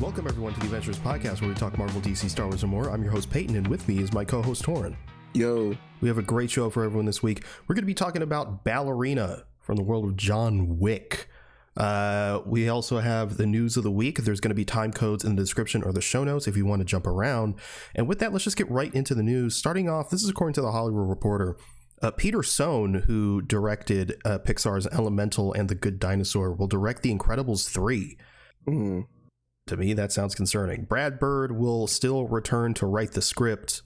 Welcome everyone to the Avengenerds podcast, where we talk Marvel, DC, Star Wars, and more. I'm your host Peyton, and with me is my co-host Torin. Yo. We have a great show for everyone this week. We're going to be talking about Ballerina from the World of John Wick. We also have the news of the week. There's going to be time codes in the description or the show notes if you want to jump around. And with that, let's just get right into the news. Starting off, this is according to the Hollywood Reporter. Peter Sohn, who directed Pixar's Elemental and The Good Dinosaur, will direct The Incredibles 3. To me, that sounds concerning. Brad Bird will still return to write the script,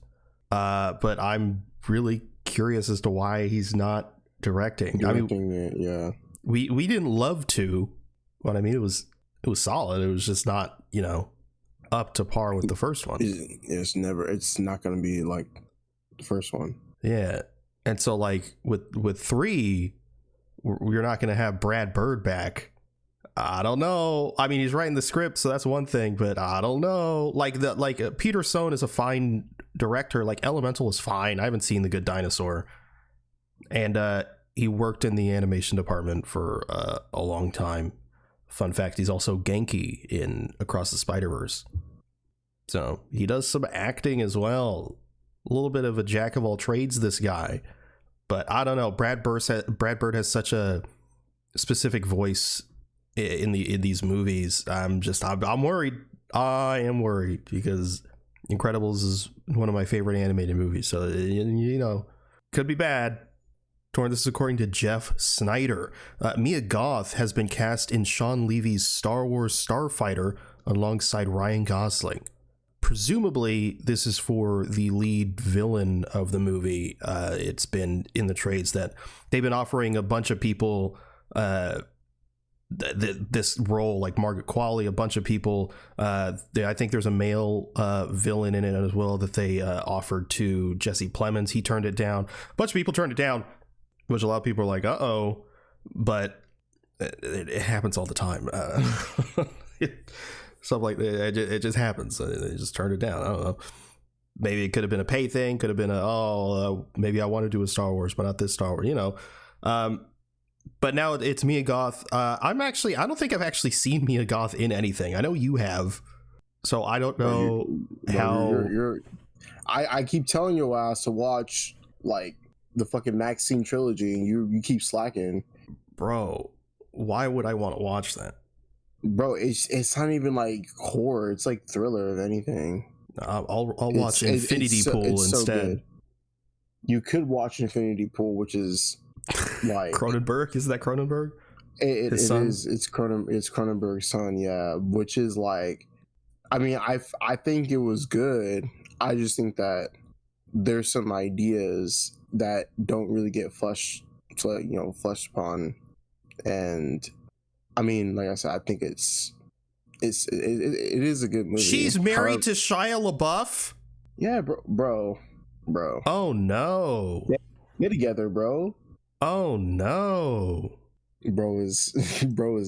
but I'm really curious as to why he's not directing. Yeah. We didn't love to, but I mean, it was solid. It was just not, up to par with the first one. It's not going to be like the first one. Yeah. And so like with 3, we're not going to have Brad Bird back. I don't know. I mean, he's writing the script, so that's one thing, but I don't know. Peter Sohn is a fine director. Like Elemental was fine. I haven't seen The Good Dinosaur. And he worked in the animation department for a long time. Fun fact, he's also Genki in Across the Spider-Verse. So he does some acting as well. A little bit of a jack of all trades, this guy. But I don't know. Brad Bird has such a specific voice in these movies. I'm worried. I am worried because Incredibles is one of my favorite animated movies. So, could be bad. Torn, this is according to Jeff Snyder. Mia Goth has been cast in Sean Levy's Star Wars Starfighter alongside Ryan Gosling. Presumably, this is for the lead villain of the movie. It's been in the trades that they've been offering a bunch of people this role, like Margaret Qualley, a bunch of people. I think there's a male villain in it as well that they offered to Jesse Plemons. He turned it down. A bunch of people turned it down, which a lot of people are like, uh-oh. But it happens all the time. Stuff like that, it just happens. They just turned it down. I don't know. Maybe it could have been a pay thing. Could have been maybe I want to do a Star Wars, but not this Star Wars, But now it's Mia Goth. I don't think I've actually seen Mia Goth in anything. I know you have, so I don't know how. I keep telling your ass to watch like the fucking Maxine trilogy, and you keep slacking. Bro, why would I want to watch that? Bro, it's not even like horror. It's like thriller, if anything. I'll watch Infinity Pool instead. So you could watch Infinity Pool, which is like Cronenberg. Is that Cronenberg? It is. It's Cronenberg's son. Yeah, which is like, I mean, I think it was good. I just think that there's some ideas that don't really get fleshed upon, and I mean, like I said, I think it is a good movie. She's married to Shia LaBeouf. Yeah, bro. Oh no, they're together, bro. Oh no, bro is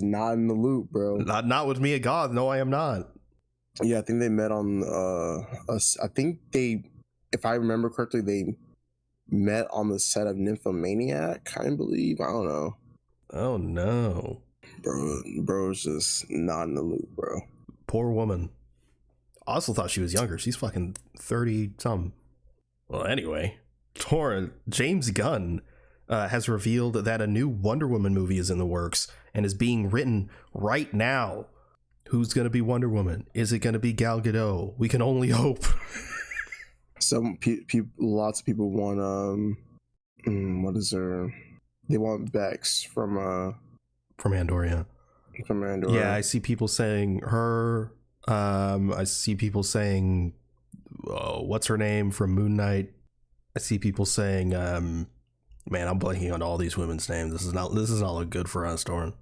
not in the loop, bro. Not with Mia Goth. No, I am not. Yeah, I think they met on I think if I remember correctly, they met on the set of Nymphomaniac, I believe. I don't know. Oh no. Bro's just not in the loop, bro. Poor woman. I also thought she was younger. She's fucking 30-something. Well, anyway, James Gunn has revealed that a new Wonder Woman movie is in the works and is being written right now. Who's going to be Wonder Woman? Is it going to be Gal Gadot? We can only hope. Lots of people want what is her? They want Bex from Andor, yeah. From Andor. Yeah, I see people saying her. I see people saying, what's her name from Moon Knight? I see people saying, man, I'm blanking on all these women's names. This is not look good for us, Doran.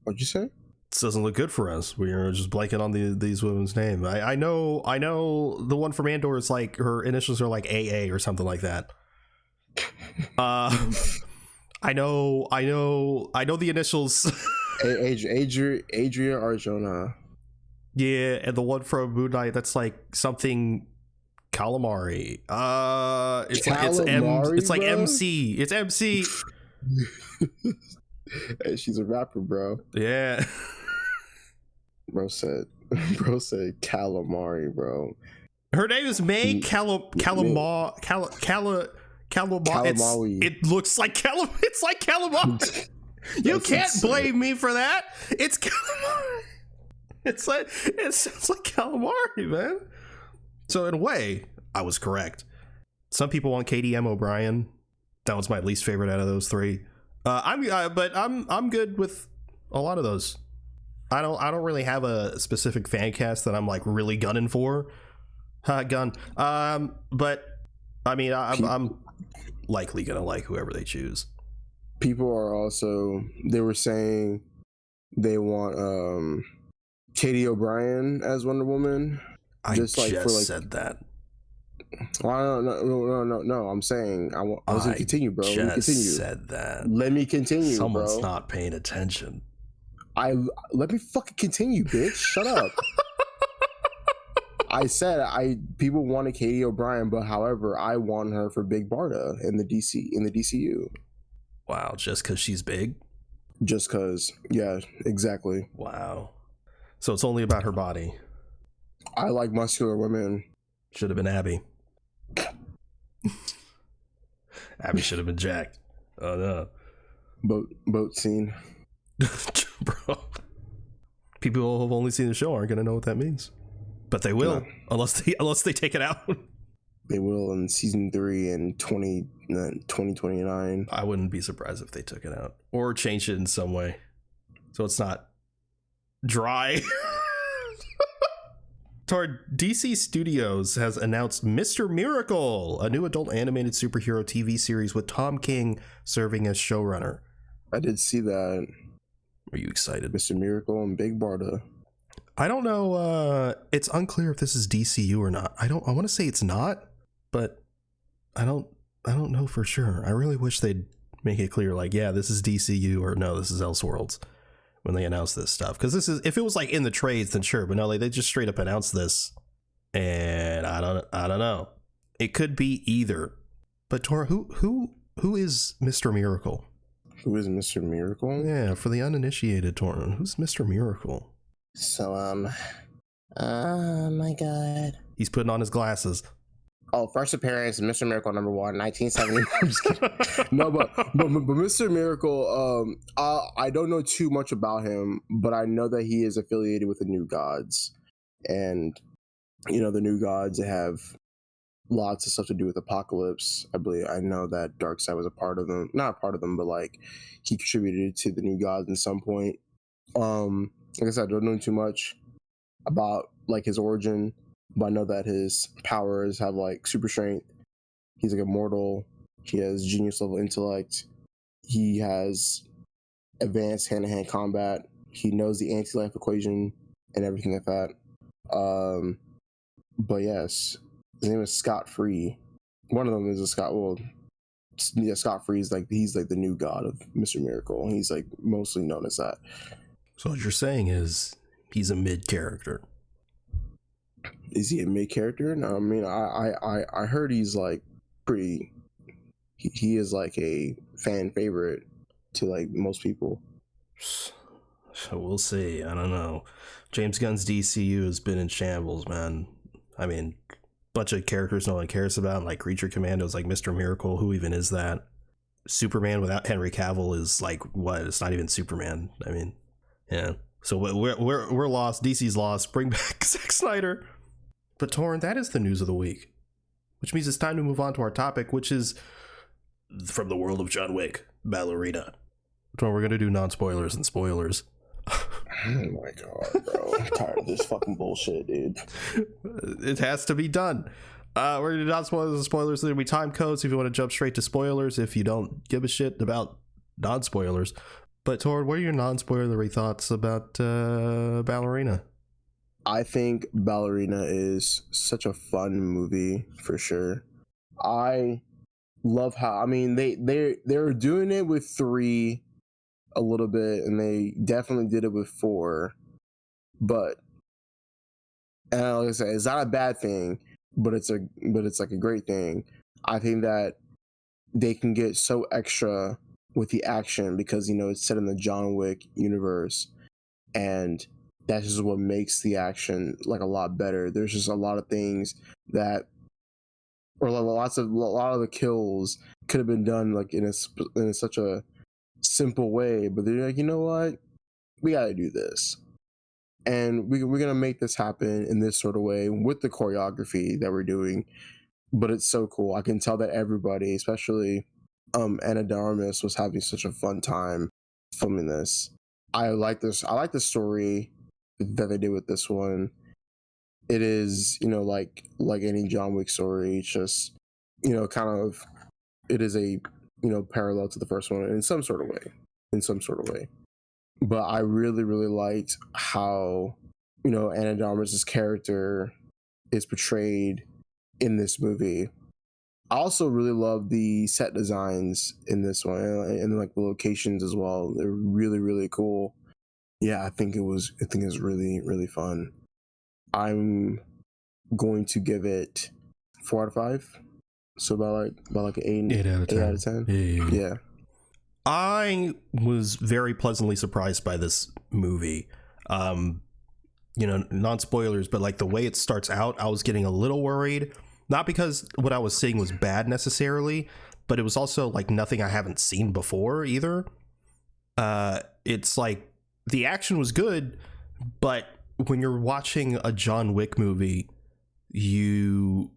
What'd you say? This doesn't look good for us. We are just blanking on these women's name. I know the one from Andor is like her initials are like AA or something like that. I know the initials. Adria Arjona. Yeah, and the one from Moon Knight, that's like something calamari. It's like MC. It's MC. Hey, she's a rapper, bro. Yeah. Bro said Bro said calamari, bro. Her name is May Calamari. Calamari. It looks like It's like calamari. You can't insane. Blame me for that. It's calamari. It sounds like calamari, man. So in a way, I was correct. Some people want KDM O'Brien. That was my least favorite out of those three. I'm good with a lot of those. I don't really have a specific fan cast that I'm like really gunning for. But I mean, I'm likely gonna like whoever they choose. People are also, they were saying they want Katie O'Brien as Wonder Woman. I just said that. Well, no. I'm saying I was gonna continue, bro. Let me continue. Said that. Let me continue. Someone's bro. Not paying attention. Let me fucking continue, bitch. Shut up. I said people wanted Katie O'Brien, but however, I want her for Big Barda in the DCU. Wow, just because she's big? Just because, yeah, exactly. Wow. So it's only about her body. I like muscular women. Should have been Abby. Abby should have been jacked. Oh no. Boat scene. Bro. People who have only seen the show aren't gonna know what that means. But they will, unless they take it out. They will in season 3 in 2029. I wouldn't be surprised if they took it out or changed it in some way, so it's not dry. Toward DC Studios has announced Mr. Miracle, a new adult animated superhero TV series with Tom King serving as showrunner. I did see that. Are you excited? Mr. Miracle and Big Barda. I don't know. It's unclear if this is DCU or not. I want to say it's not, but I don't know for sure. I really wish they'd make it clear, like, yeah, this is DCU or no, this is Elseworlds when they announce this stuff. Because this is, if it was like in the trades, then sure, but no, like, they just straight up announced this, and I don't know. It could be either. But Tora, who is Mr. Miracle? Who is Mr. Miracle? Yeah, for the uninitiated, Tora, who's Mr. Miracle? So, oh my god. He's putting on his glasses. Oh, first appearance, Mr. Miracle #1, 1970. I'm just kidding. No, but Mr. Miracle, I don't know too much about him, but I know that he is affiliated with the New Gods. And, you know, the New Gods have lots of stuff to do with Apocalypse. I know that Darkseid was a part of them. Not a part of them, but like he contributed to the New Gods at some point. Like I said, I don't know too much about like his origin, but I know that his powers have like super strength. He's like immortal. He has genius level intellect. He has advanced hand-to-hand combat. He knows the anti-life equation and everything like that. But yes, his name is Scott Free. One of them is a Scott. Well, yeah, Scott Free is like, he's like the new god of Mr. Miracle. He's like mostly known as that. So what you're saying is he's a mid character. Is he a mid character? No, I mean, I heard he's like pretty. He is like a fan favorite to like most people. So we'll see. I don't know. James Gunn's DCU has been in shambles, man. I mean, bunch of characters no one cares about, like Creature Commandos, like Mr. Miracle. Who even is that? Superman without Henry Cavill is like what? It's not even Superman. I mean, yeah. So we're lost. DC's lost. Bring back Zack Snyder. But Torrin, that is the news of the week, which means it's time to move on to our topic, which is from the world of John Wick, Ballerina. Torrin, we're gonna do non-spoilers and spoilers. Oh my god, bro! I'm tired of this fucking bullshit, dude. It has to be done. We're gonna do non-spoilers and spoilers. There'll be time codes if you want to jump straight to spoilers. If you don't give a shit about non-spoilers. But Torrin, what are your non-spoilery thoughts about Ballerina? I think Ballerina is such a fun movie for sure. I love how, I mean, they're doing it with 3 a little bit, and they definitely did it with 4. But like I said, it's not a bad thing, but it's like a great thing. I think that they can get so extra with the action because, you know, it's set in the John Wick universe, and that's just what makes the action like a lot better. There's just a lot of things that, or a lot of the kills could have been done like in such a simple way, but they're like, you know what, we got to do this, and we're gonna make this happen in this sort of way with the choreography that we're doing. But it's so cool. I can tell that everybody, especially Anna de Armas, was having such a fun time filming this. I like this. I like the story that they did with this one. It is, like any John Wick story. It's just, kind of, it is a, parallel to the first one in some sort of way. But I really, really liked how, Anna de Armas' character is portrayed in this movie. I also really love the set designs in this one, and like the locations as well. They're really, really cool. Yeah, I think it was really, really fun. I'm going to give it 4 out of 5. So about like an 8 out of 10. Yeah. I was very pleasantly surprised by this movie. Non spoilers, but like the way it starts out, I was getting a little worried. Not because what I was seeing was bad necessarily, but it was also like nothing I haven't seen before either. It's like the action was good, but when you're watching a John Wick movie, you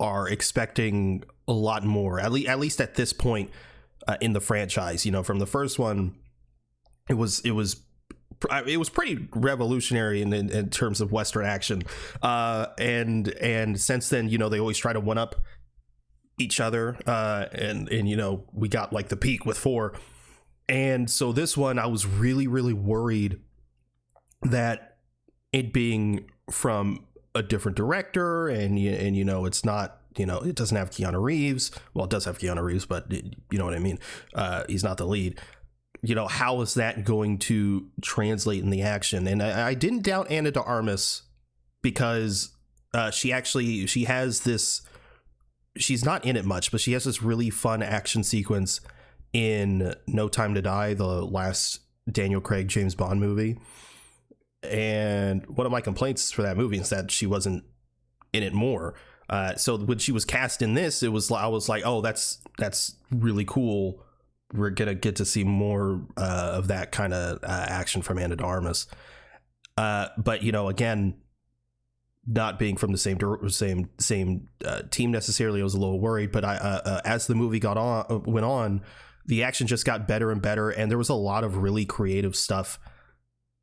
are expecting a lot more, at least at this point in the franchise. From the first one, it was pretty revolutionary in terms of Western action, and since then, they always try to one up each other, and we got like the peak with 4, and so this one I was really, really worried that it being from a different director, and it's not, it doesn't have Keanu Reeves. Well, it does have Keanu Reeves, but you know what I mean. He's not the lead. How is that going to translate in the action? And I didn't doubt Anna de Armas, because she has this, she's not in it much, but she has this really fun action sequence in No Time to Die, the last Daniel Craig James Bond movie. And one of my complaints for that movie is that she wasn't in it more. So when she was cast in this, I was like, oh, that's really cool. We're gonna get to see more of that kind of action from Anna de Armas. But again, not being from the same team necessarily, I was a little worried. But as the movie went on, the action just got better and better, and there was a lot of really creative stuff.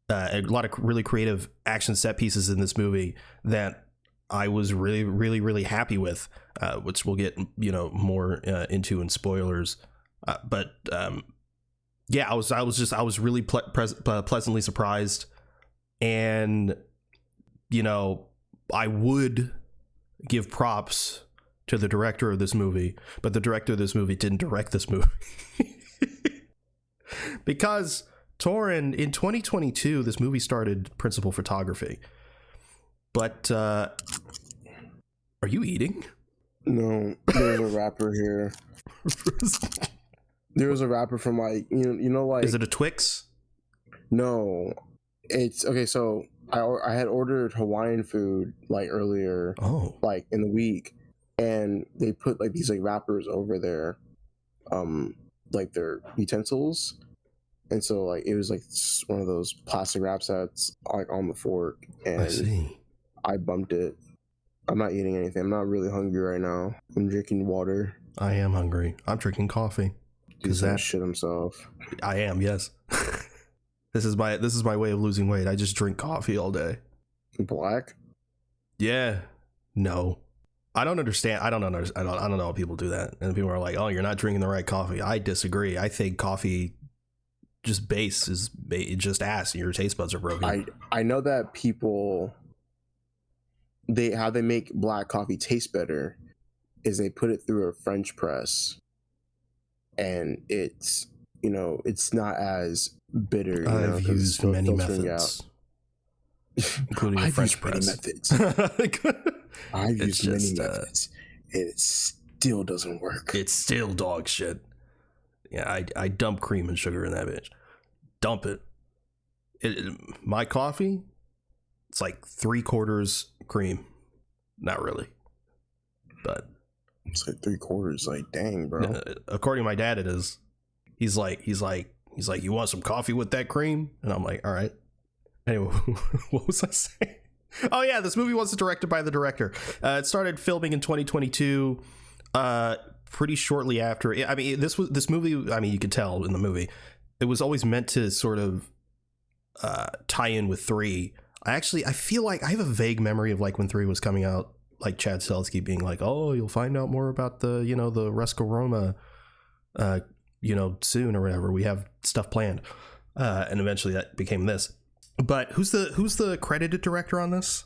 A lot of really creative action set pieces in this movie that I was really, really, really happy with, which we'll get more into in spoilers. But I was really pleasantly surprised, and I would give props to the director of this movie, but the director of this movie didn't direct this movie. Because Torin, in 2022, this movie started principal photography. But are you eating? No, there's a rapper here. There was a rapper from like like. Is it a Twix? No, it's okay. So I had ordered Hawaiian food like earlier, like in the week, and they put like these like wrappers over there, like their utensils. And so like it was like one of those plastic wraps that's like on the fork, and I see. I bumped it. I'm not eating anything. I'm not really hungry right now. I'm drinking water. I am hungry. I'm drinking coffee. Does that shit himself? I am, yes. This is my way of losing weight. I just drink coffee all day. Black? Yeah. No. I don't understand. I don't know how people do that. And people are like, "Oh, you're not drinking the right coffee." I disagree. I think coffee just base is just ass, and your taste buds are broken. I know that people, how they make black coffee taste better is they put it through a French press, and it's it's not as bitter. I've used many methods, including a French press. I've used many methods, and it still doesn't work. It's still dog shit. Yeah, I dump cream and sugar in that bitch. Dump it. My coffee, it's like 3/4 cream. Not really, but it's like 3/4. Like, dang, bro. According to my dad, it is. He's like, you want some coffee with that cream? And I'm like, all right. Anyway, what was I saying? Oh yeah, this movie wasn't directed by the director. It started filming in 2022. Pretty shortly after. I mean, this movie. I mean, you could tell in the movie, it was always meant to sort of tie in with 3. I feel like I have a vague memory of like when 3 was coming out, like Chad Stahelski being like, "Oh, you'll find out more about the the Resco Roma, soon or whatever. We have stuff planned," and eventually that became this. But who's the credited director on this?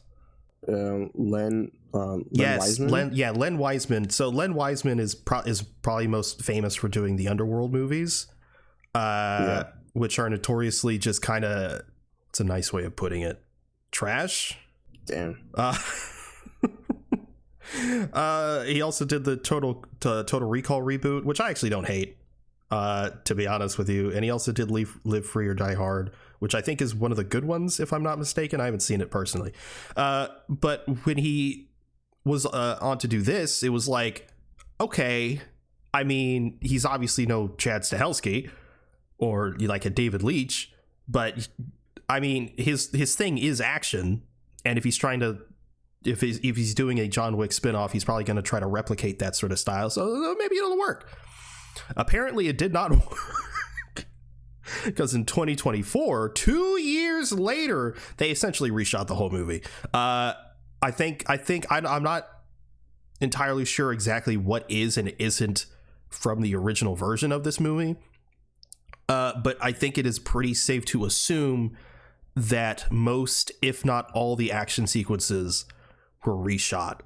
Len Wiseman? Len Wiseman. So Len Wiseman is probably most famous for doing the Underworld movies, which are notoriously just kind of, it's a nice way of putting it, trash. Damn. He also did the Total Recall reboot, which I actually don't hate, to be honest with you. And he also did Live Free or Die Hard, which I think is one of the good ones, if I'm not mistaken. I haven't seen it personally. But when he was on to do this, it was like, okay, I mean, he's obviously no Chad Stahelski or like a David Leitch, but I mean, his thing is action. And if he's trying to, if he's doing a John Wick spinoff, he's probably going to try to replicate that sort of style. So maybe it'll work. Apparently it did not work, because in 2024, 2 years later, they essentially reshot the whole movie. I'm not entirely sure exactly what is and isn't from the original version of this movie. But I think it is pretty safe to assume that most, if not all, the action sequences were reshot.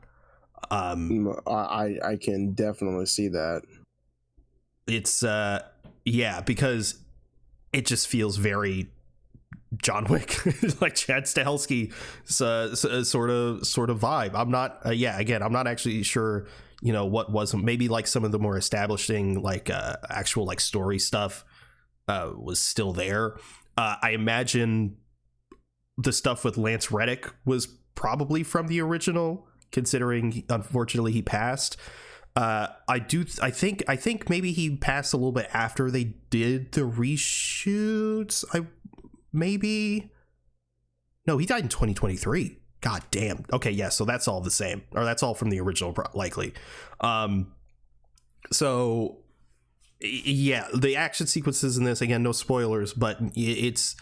I can definitely see that. It's because it just feels very John Wick, like Chad Stahelski sort of vibe. I'm not I'm not actually sure what was, maybe like some of the more establishing like actual like story stuff was still there. I imagine the stuff with Lance Reddick was probably from the original, considering unfortunately he passed. I think maybe he passed a little bit after they did the reshoots. No, he died in 2023. God damn. Okay, yeah, so that's all the same, or that's all from the original, likely. So yeah, the action sequences in this, again, no spoilers, but it's,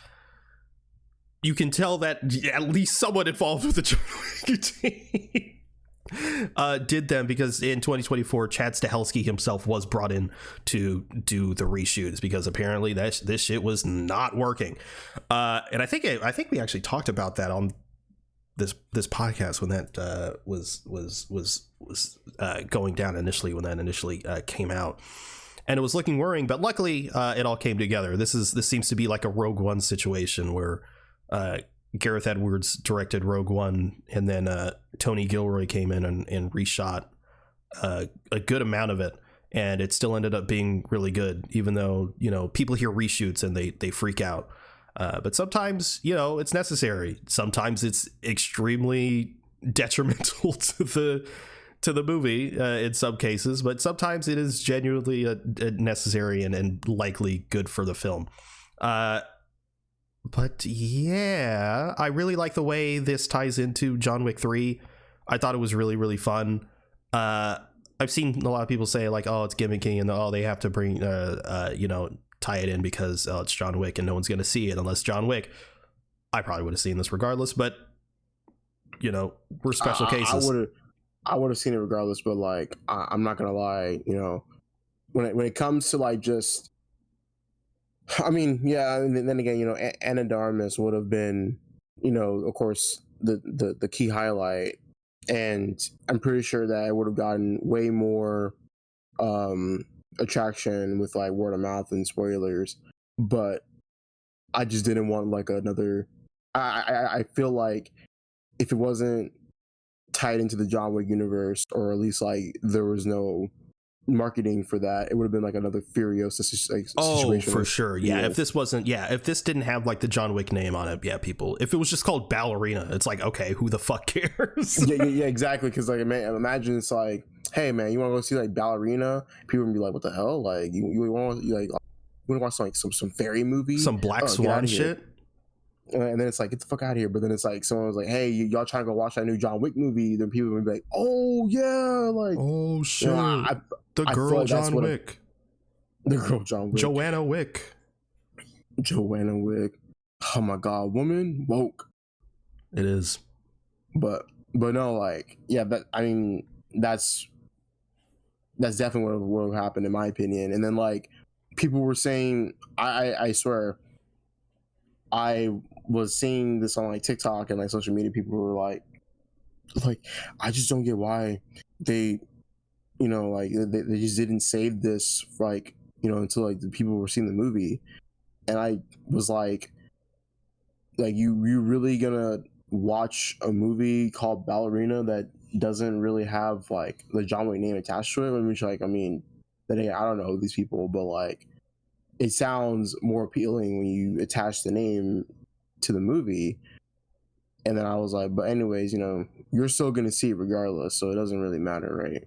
you can tell that at least someone involved with the John Wick team did them, because in 2024 Chad Stahelski himself was brought in to do the reshoots, because apparently this shit was not working. And I think we actually talked about that on this podcast when that was going down initially, when that initially came out, and it was looking worrying, but luckily it all came together. This seems to be like a Rogue One situation where Gareth Edwards directed Rogue One, and then Tony Gilroy came in and reshot a good amount of it, and it still ended up being really good, even though people hear reshoots and they freak out. But sometimes it's necessary. Sometimes it's extremely detrimental to the movie in some cases, but sometimes it is genuinely necessary and likely good for the film. But yeah, I really like the way this ties into John Wick 3. I thought it was really, really fun. I've seen a lot of people say like, oh, it's gimmicky, and they have to bring, tie it in because it's John Wick and no one's going to see it unless John Wick. I probably would have seen this regardless, but we're special cases. I would have seen it regardless, but like, I'm not going to lie, when it comes to like just, I mean, yeah, and then again, Ana de Armas would have been, of course, the key highlight, and I'm pretty sure that it would have gotten way more attraction with like word of mouth and spoilers. But I just didn't want like another. I feel like if it wasn't tied into the John Wick universe, or at least like there was no marketing for that, it would have been like another Furiosa situation. Oh, for sure. Yeah. If this didn't have like the John Wick name on it, yeah, people. If it was just called Ballerina, it's like, okay, who the fuck cares? yeah, exactly. Because like, imagine it's like, hey man, you want to go see like Ballerina? People would be like, what the hell? Like, you want to watch like some fairy movie, some Black Swan shit. And then it's like, get the fuck out of here. But then it's like, someone was like, hey, y'all trying to go watch that new John Wick movie? Then people would be like, oh yeah, like, oh shit, the girl like John Wick, the girl John Wick, Joanna Wick. Oh my god, woman woke. It is, but no, like, yeah, that's definitely what would happen in my opinion. And then like people were saying, I swear, I was seeing this on like TikTok and like social media. People were like I just don't get why they, like they just didn't save this like, until like the people were seeing the movie. And I was like you really gonna watch a movie called Ballerina that doesn't really have like the John Wick name attached to it? Which like, I don't know these people, but like it sounds more appealing when you attach the name to the movie. And then I was like, but anyways, you're still gonna see it regardless, so it doesn't really matter, right?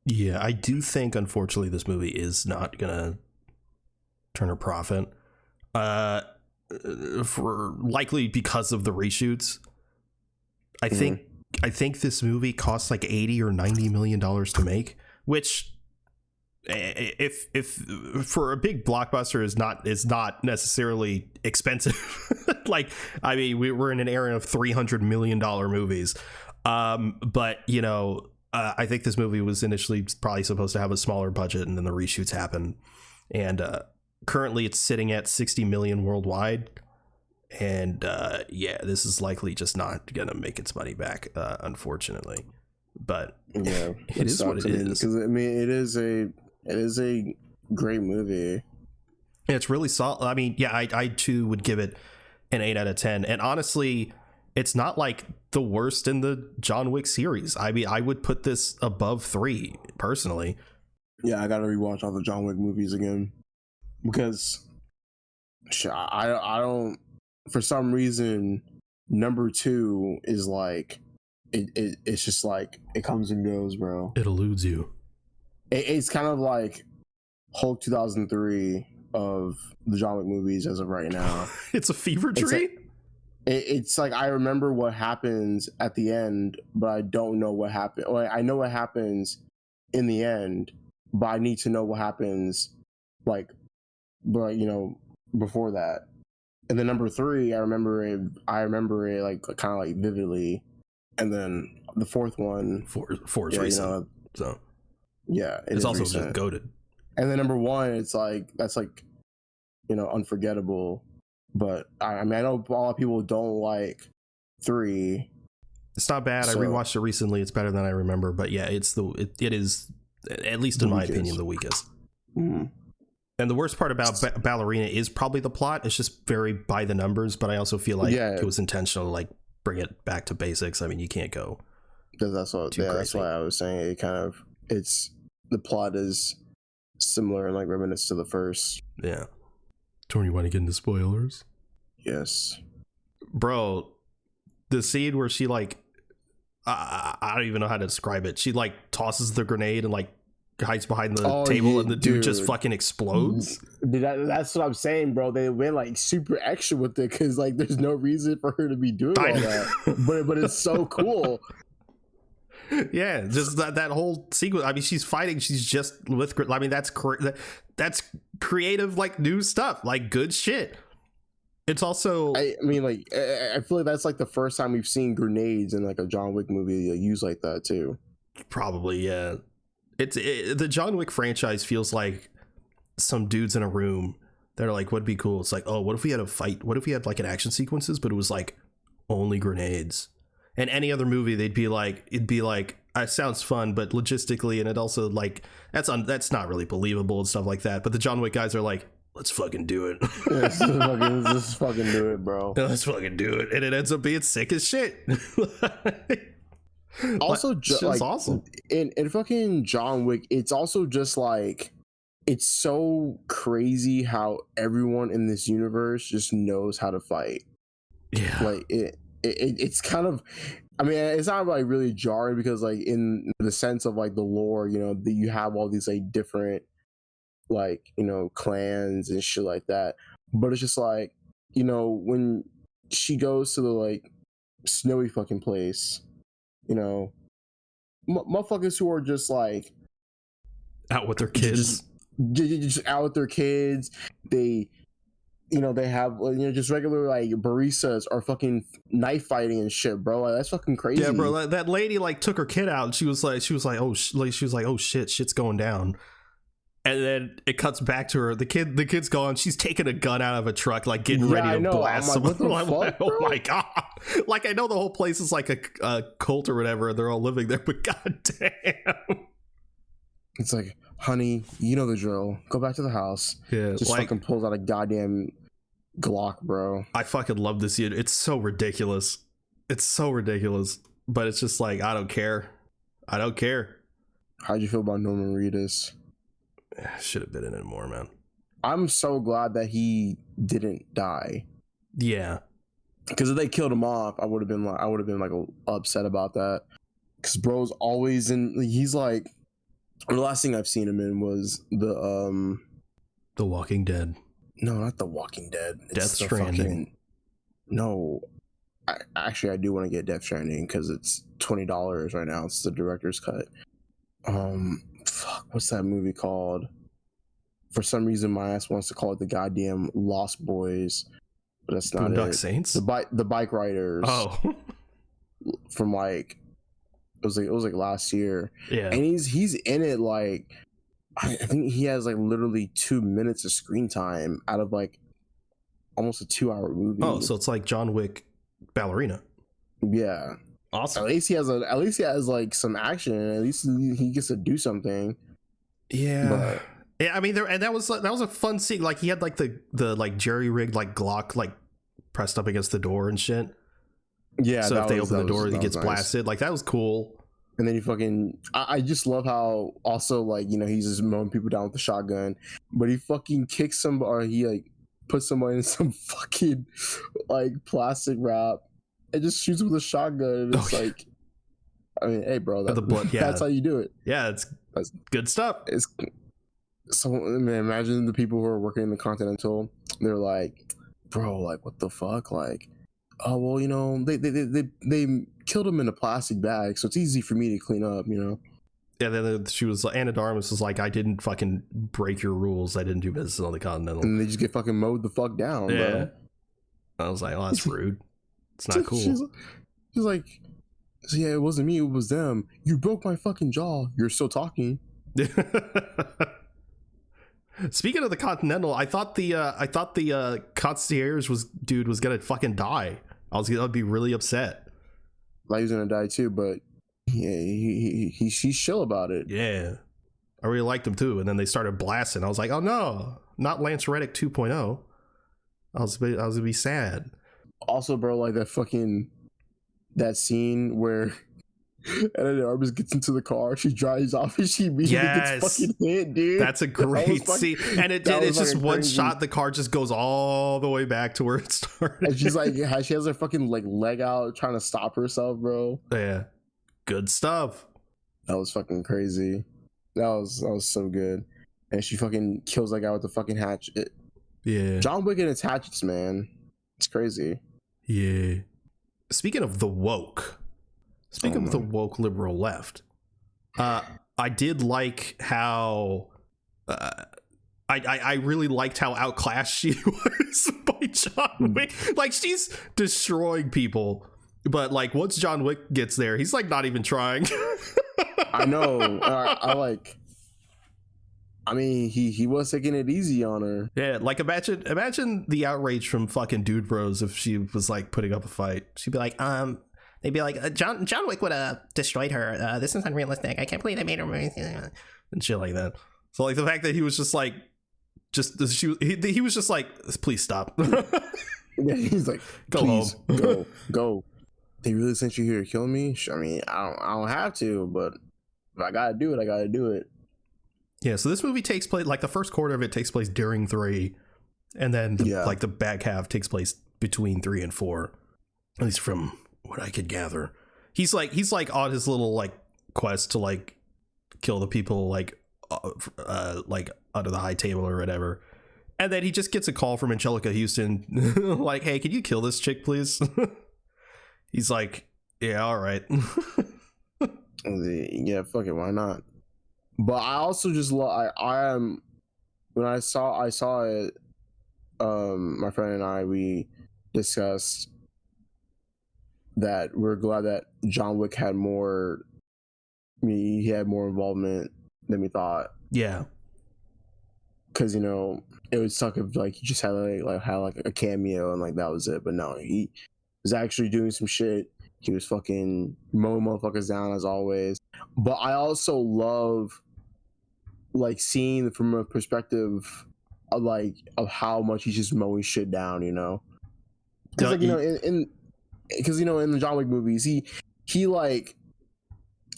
Yeah, I do think unfortunately this movie is not gonna turn a profit, for likely because of the reshoots. I think this movie costs like $80 or $90 million to make, which if for a big blockbuster is not necessarily expensive. Like, I mean, we're in an era of $300 million movies, but I think this movie was initially probably supposed to have a smaller budget, and then the reshoots happened, and currently it's sitting at 60 million worldwide. And yeah, this is likely just not gonna make its money back, unfortunately. But yeah, it is what it is. Because it is a great movie. It's really solid. I mean, yeah, I too would give it an 8 out of 10. And honestly, it's not like the worst in the John Wick series. I mean, I would put this above 3 personally. Yeah, I gotta rewatch all the John Wick movies again, because I don't. For some reason, number 2 is like it's just like it comes and goes, bro. It eludes you. It's kind of like Hulk 2003 of the John Wick movies as of right now. It's a fever dream. It's like I remember what happens at the end, but I don't know what happened. Well, I know what happens in the end, but I need to know what happens, like, but before that. And then number 3, I remember it like kind of like vividly. And then the fourth one, four is recent, so yeah, it's also recent. just goated. And then number 1, it's like that's like unforgettable. But I mean, I know a lot of people don't like 3. It's not bad. I rewatched it recently. It's better than I remember. But yeah, it is, at least in my opinion, the weakest. Mm. And the worst part about Ballerina is probably the plot. It's just very by the numbers, but I also feel like it was intentional to like bring it back to basics. I mean, you can't go. That's why I was saying the plot is similar and like reminiscent to the first. Yeah. Torn, you want to get into spoilers? Yes. Bro, the scene where she like, I don't even know how to describe it. She like tosses the grenade and like hides behind the table, and the dude just fucking explodes. Dude, that's what I'm saying, bro. They went like super extra with it because like there's no reason for her to be doing all that, but it's so cool. Yeah, just that whole sequence. I mean, she's fighting. She's just with. I mean, that's creative, like new stuff, like good shit. It's also. I mean, like I feel like that's like the first time we've seen grenades in like a John Wick movie used like that too. Probably, yeah. The John Wick franchise feels like some dudes in a room that are like, what'd be cool? It's like, oh, what if we had a fight? What if we had like an action sequences, but it was like only grenades? And any other movie, it'd be like, it sounds fun, but logistically, and it also like that's not really believable and stuff like that. But the John Wick guys are like, let's fucking do it. Let's just fucking do it, bro. Let's fucking do it, and it ends up being sick as shit. Also, like awesome. In fucking John Wick, it's also just like it's so crazy how everyone in this universe just knows how to fight. Yeah, like it's kind of, I mean, it's not like really jarring because like in the sense of like the lore, you know, you have all these like different like, you know, clans and shit like that, but it's just like, you know, when she goes to the like snowy fucking place, you know, motherfuckers who are just like out with their kids, just out with their kids, they, you know, they have, you know, just regular like baristas are fucking knife fighting and shit, bro. Like, that's fucking crazy. Yeah, bro. That lady like took her kid out, and she was like, oh shit, shit's going down. And then it cuts back to her. The kid's gone. She's taking a gun out of a truck, like getting ready to blast someone. Like, oh my god! Like, I know the whole place is like a cult or whatever, and they're all living there, but goddamn, it's like, honey, you know the drill. Go back to the house. Yeah, just like, fucking pulls out a goddamn Glock, bro. I fucking love this unit. It's so ridiculous. It's so ridiculous, but it's just like, I don't care. How'd you feel about Norman Reedus? Should have been in it more, man. I'm so glad that he didn't die. Yeah, because if they killed him off, I would have been like upset about that. Because bro's always in. He's like, the last thing I've seen him in was The Walking Dead. No, not The Walking Dead. It's Death Stranding. No, I do want to get Death Stranding because it's $20 right now. It's the director's cut. Fuck, what's that movie called? For some reason, my ass wants to call it the goddamn Lost Boys, but that's not Boondock it. Saints? The bike riders. Oh, from like it was like last year. Yeah, and he's in it like I think he has like literally 2 minutes of screen time out of like almost a 2-hour movie. Oh, so it's like John Wick, Ballerina. Yeah. Awesome. At least he has like some action. At least he gets to do something. Yeah. But, yeah, I mean, that was a fun scene. Like, he had like the like jerry rigged like Glock like pressed up against the door and shit. Yeah. So if they open the door, he gets blasted. Like, that was cool. And then he fucking, I just love how also like, you know, he's just mowing people down with the shotgun, but he fucking kicks somebody, or he like puts somebody in some fucking like plastic wrap and just shoots with a shotgun. And it's like, I mean, hey, bro, the blood, yeah. That's how you do it. Yeah, that's good stuff. It's so, man, imagine the people who are working in the Continental. They're like, bro, like, what the fuck? Like, oh, well, you know, they killed him in a plastic bag, so it's easy for me to clean up, you know. Yeah, then she was, Anna Darmus was like, I didn't fucking break your rules. I didn't do business on the Continental. And they just get fucking mowed the fuck down, yeah. Bro. I was like, oh, that's rude. It's not cool. She's like, so yeah, it wasn't me, it was them. You broke my fucking jaw. You're still talking. Speaking of the Continental, I thought the concierge was gonna fucking die. I'd be really upset. Like, he was gonna die too, but yeah, he's chill about it. Yeah, I really liked him too. And then they started blasting. I was like, oh no, not Lance Reddick 2.0. I was gonna be sad. Also, bro, like that scene where Anna Darmus gets into the car, she drives off, and she immediately gets fucking hit, dude. That's a great scene. And it's just one crazy shot, the car just goes all the way back to where it started. And she's like, she has her fucking like leg out trying to stop herself, bro. Yeah. Good stuff. That was fucking crazy. That was so good. And she fucking kills that guy with the fucking hatchet. Yeah. John Wick and its hatchets, man. It's crazy. Yeah. Speaking of the woke liberal left, I did like how I really liked how outclassed she was by John Wick. Like, she's destroying people, but like once John Wick gets there, he's like not even trying. I know. I mean, he was taking it easy on her. Yeah, like imagine the outrage from fucking Dude Bros if she was like putting up a fight. She'd be like, they'd be like, John Wick would have destroyed her. This is unrealistic. I can't believe they made her and shit like that. So like the fact that he was just like, he was just like, please stop. Yeah, he's like, go home, go. they really sent you here to kill me? I mean, I don't have to, but if I gotta do it, I gotta do it. Yeah, so this movie takes place, like the first quarter of it takes place during 3, and then like the back half takes place between 3 and 4, at least from what I could gather. He's like on his little like quest to like kill the people like under the high table or whatever, and then he just gets a call from Angelica Houston like, hey, can you kill this chick please? He's like, yeah, all right. Yeah, fuck it, why not? But I also just I am when I saw it, my friend and we discussed that we're glad that John Wick had more. He had more involvement than we thought. Yeah, because it would suck if like you just had like a cameo and like that was it. But no, he was actually doing some shit. He was fucking mowing motherfuckers down as always. But I also love like seeing from a perspective of how much he's just mowing shit down, because like in the John Wick movies he like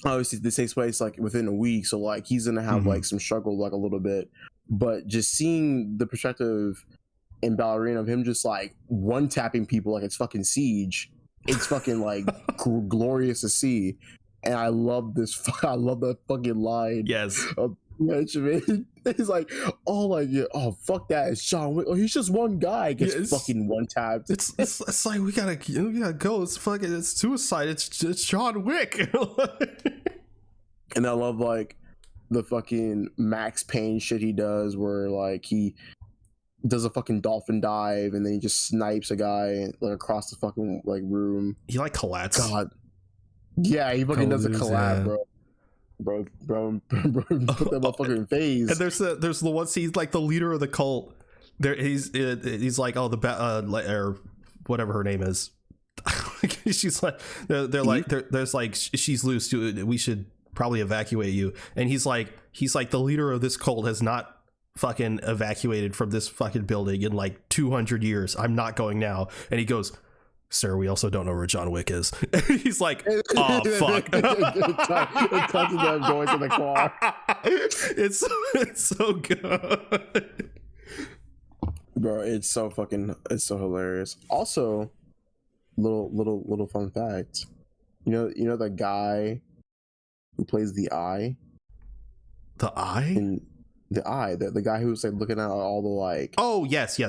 obviously this takes place like within a week, so like he's gonna have like some struggle like a little bit, but just seeing the perspective in Ballerina of him just like one tapping people like it's fucking Siege, it's fucking like glorious to see. And I love I love that fucking line. Yes. He's like, oh fuck that, it's John Wick. Oh, he's just one guy gets fucking one tapped. It's like we gotta go. It's suicide. It's John Wick. And I love like the fucking Max Payne shit he does, where like he does a fucking dolphin dive and then he just snipes a guy like across the fucking like room. He like collats. God, yeah, he fucking does a collab, bro. Bro, put that motherfucker in phase. And there's the one scene like the leader of the cult. There he's like, oh, or whatever her name is. She's like, there's like, she's loose. We should probably evacuate you. And he's like the leader of this cult has not fucking evacuated from this fucking building in like 200 years. I'm not going now. And he goes, sir, we also don't know where John Wick is. He's like, oh fuck. It touches them going to the car. It's so good, bro. It's so hilarious. Also, little fun fact. You know the guy who plays the Eye. The Eye. The guy who was like looking at all the like. Oh yes.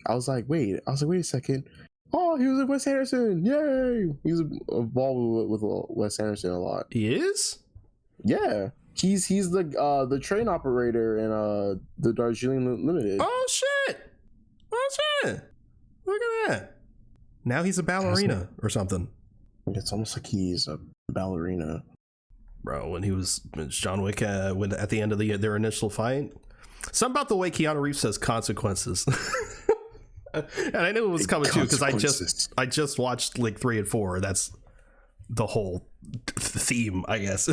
I was like, wait a second. Oh, he was with Wes Anderson. Yay! He's involved with Wes Anderson a lot. He is? Yeah. He's the train operator in the Darjeeling Limited. Oh shit! Look at that. Now he's a ballerina or something. It's almost like he's a ballerina. Bro, when John Wick when at the end of their initial fight. Something about the way Keanu Reeves says consequences. And I knew it was coming too because I just watched like 3 and 4. That's the whole theme, I guess.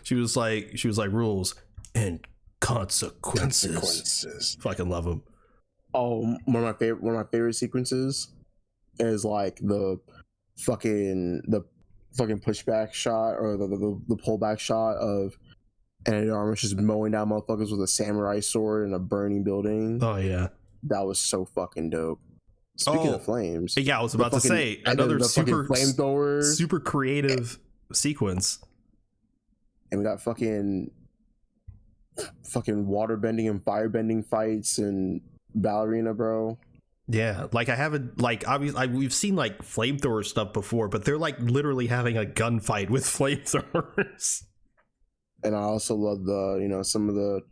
She was like rules and consequences. Fucking love them. Oh, one of my favorite sequences is like the fucking pushback shot or the pullback shot of Ana de Armas just mowing down motherfuckers with a samurai sword in a burning building. Oh yeah. That was so fucking dope. Speaking of flames, yeah, I was about to say another super flamethrower, super creative sequence. And we got fucking water bending and fire bending fights and Ballerina, bro. Yeah, like I haven't like obviously we've seen like flamethrower stuff before, but they're like literally having a gunfight with flamethrowers. And I also love the some of the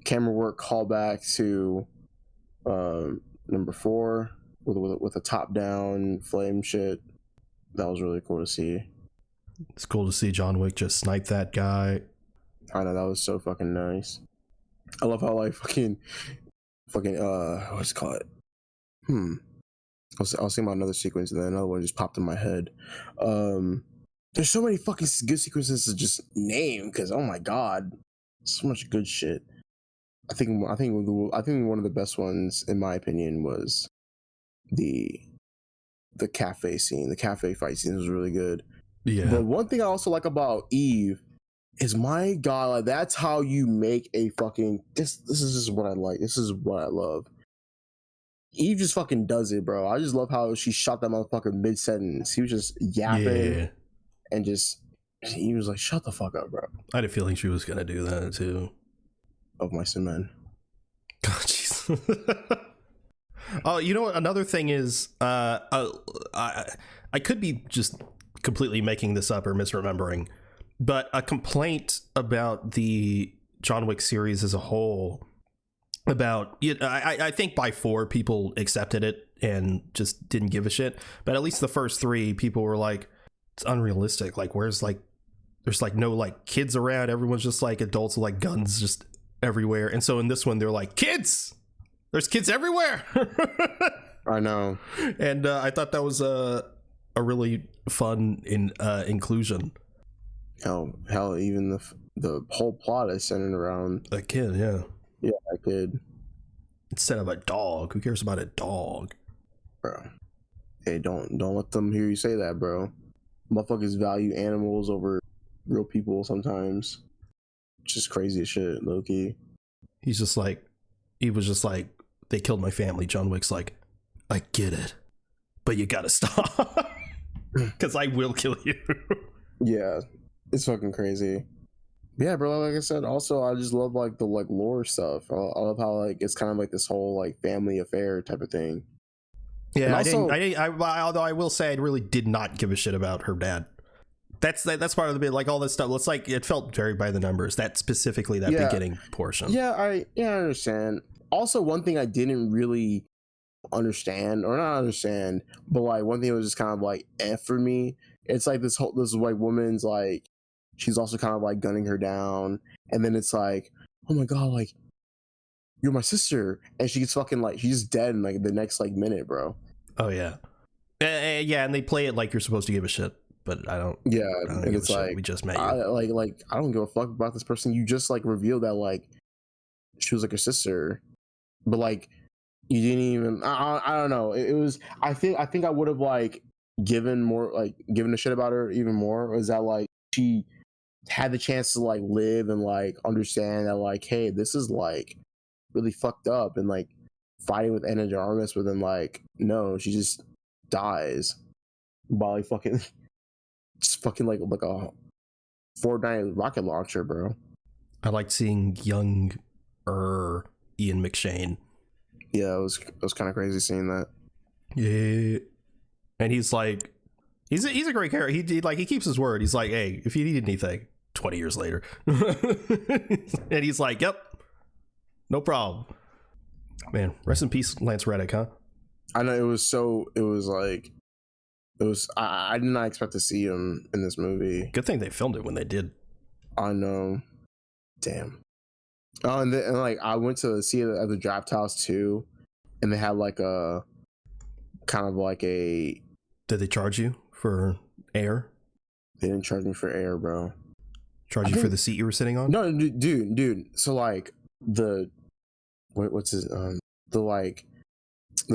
camera work callback to number 4 with a top down flame shit. That was really cool to see. It's cool to see John Wick just snipe that guy. I know, that was so fucking nice. I love how like fucking what's it called? I was thinking about another sequence and then another one just popped in my head. There's so many fucking good sequences to just name because oh my god, so much good shit. I think one of the best ones in my opinion was the the cafe scene. The cafe fight scene was really good. Yeah. But one thing I also like about Eve is, my God, like, that's how you make a fucking this is just what I like. This is what I love. Eve just fucking does it, bro. I just love how she shot that motherfucker mid-sentence. He was just yapping and he was like, shut the fuck up, bro. I had a feeling she was gonna do that too. Of Mice and Men. God, jeez. Oh, you know what? Another thing is, I could be just completely making this up or misremembering, but a complaint about the John Wick series as a whole, about I think by 4 people accepted it and just didn't give a shit, but at least the first 3 people were like, it's unrealistic. Like, where's like, there's like no like kids around. Everyone's just like adults with like guns just everywhere. And so in this one, they're like, kids. There's kids everywhere. I know. And I thought that was a really fun inclusion. Hell, even the whole plot is centered around a kid. Yeah, a kid instead of a dog. Who cares about a dog, bro? Hey, don't let them hear you say that, bro. Motherfuckers value animals over real people sometimes. Just crazy as shit, low key. He was just like, they killed my family. John Wick's like, I get it, but you gotta stop, because I will kill you. Yeah, it's fucking crazy. Yeah, bro, like I said, also I just love like the like lore stuff. I love how like it's kind of like this whole like family affair type of thing. Yeah, although I will say I really did not give a shit about her dad. That's part of the bit, like all this stuff. It's like it felt very by the numbers. That specifically, that beginning portion. Yeah, I understand. Also, one thing I didn't really understand, or not understand, but like one thing was just kind of like for me. It's like this white woman's like, she's also kind of like gunning her down, and then it's like, oh my God, like, you're my sister, and she gets fucking like, she's dead in like the next like minute, bro. Oh yeah, yeah, and they play it like you're supposed to give a shit, but I don't. Yeah, I don't and it's like, shit. We just met you. I don't give a fuck about this person. You just like revealed that like she was like her sister, but like you didn't even. I don't know. It was. I think I would have like given a shit about her even more. Was that like she had the chance to like live and like understand that like, hey, this is like really fucked up, and like fighting with Avengenerds, but then like no, she just dies by like fucking like a Fortnite rocket launcher, bro. I liked seeing young Ian McShane. Yeah, it was kind of crazy seeing that. Yeah, and he's like, he's a great character. He keeps his word. He's like, hey, if you need anything, 20 years later, and he's like, yep, no problem. Man, rest in peace, Lance Reddick, huh? I know I did not expect to see him in this movie. Good thing they filmed it when they did. I know. Damn. Oh, and like I went to see it at the Draft House too, and they had like a kind of like a. Did they charge you for air? They didn't charge me for air, bro. Charge you for the seat you were sitting on? No, dude. So like the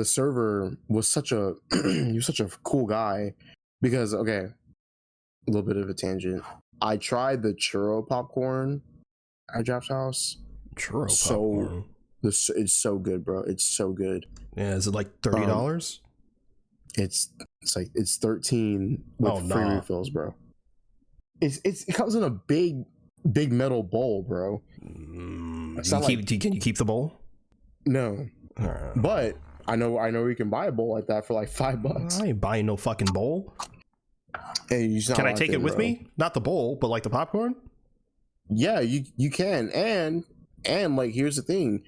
server was such a he was such a cool guy, because okay, a little bit of a tangent. I tried the churro popcorn at Draft House. Popcorn. It's so good, bro. It's so good. Yeah, is it like $30? It's like it's 13 with free refills, bro. It comes in a big metal bowl, bro. Can you keep the bowl? No, but I know we can buy a bowl like that for like $5. I ain't buying no fucking bowl. Hey, can I take it with me? Not the bowl, but like the popcorn. Yeah, you can, and like here's the thing,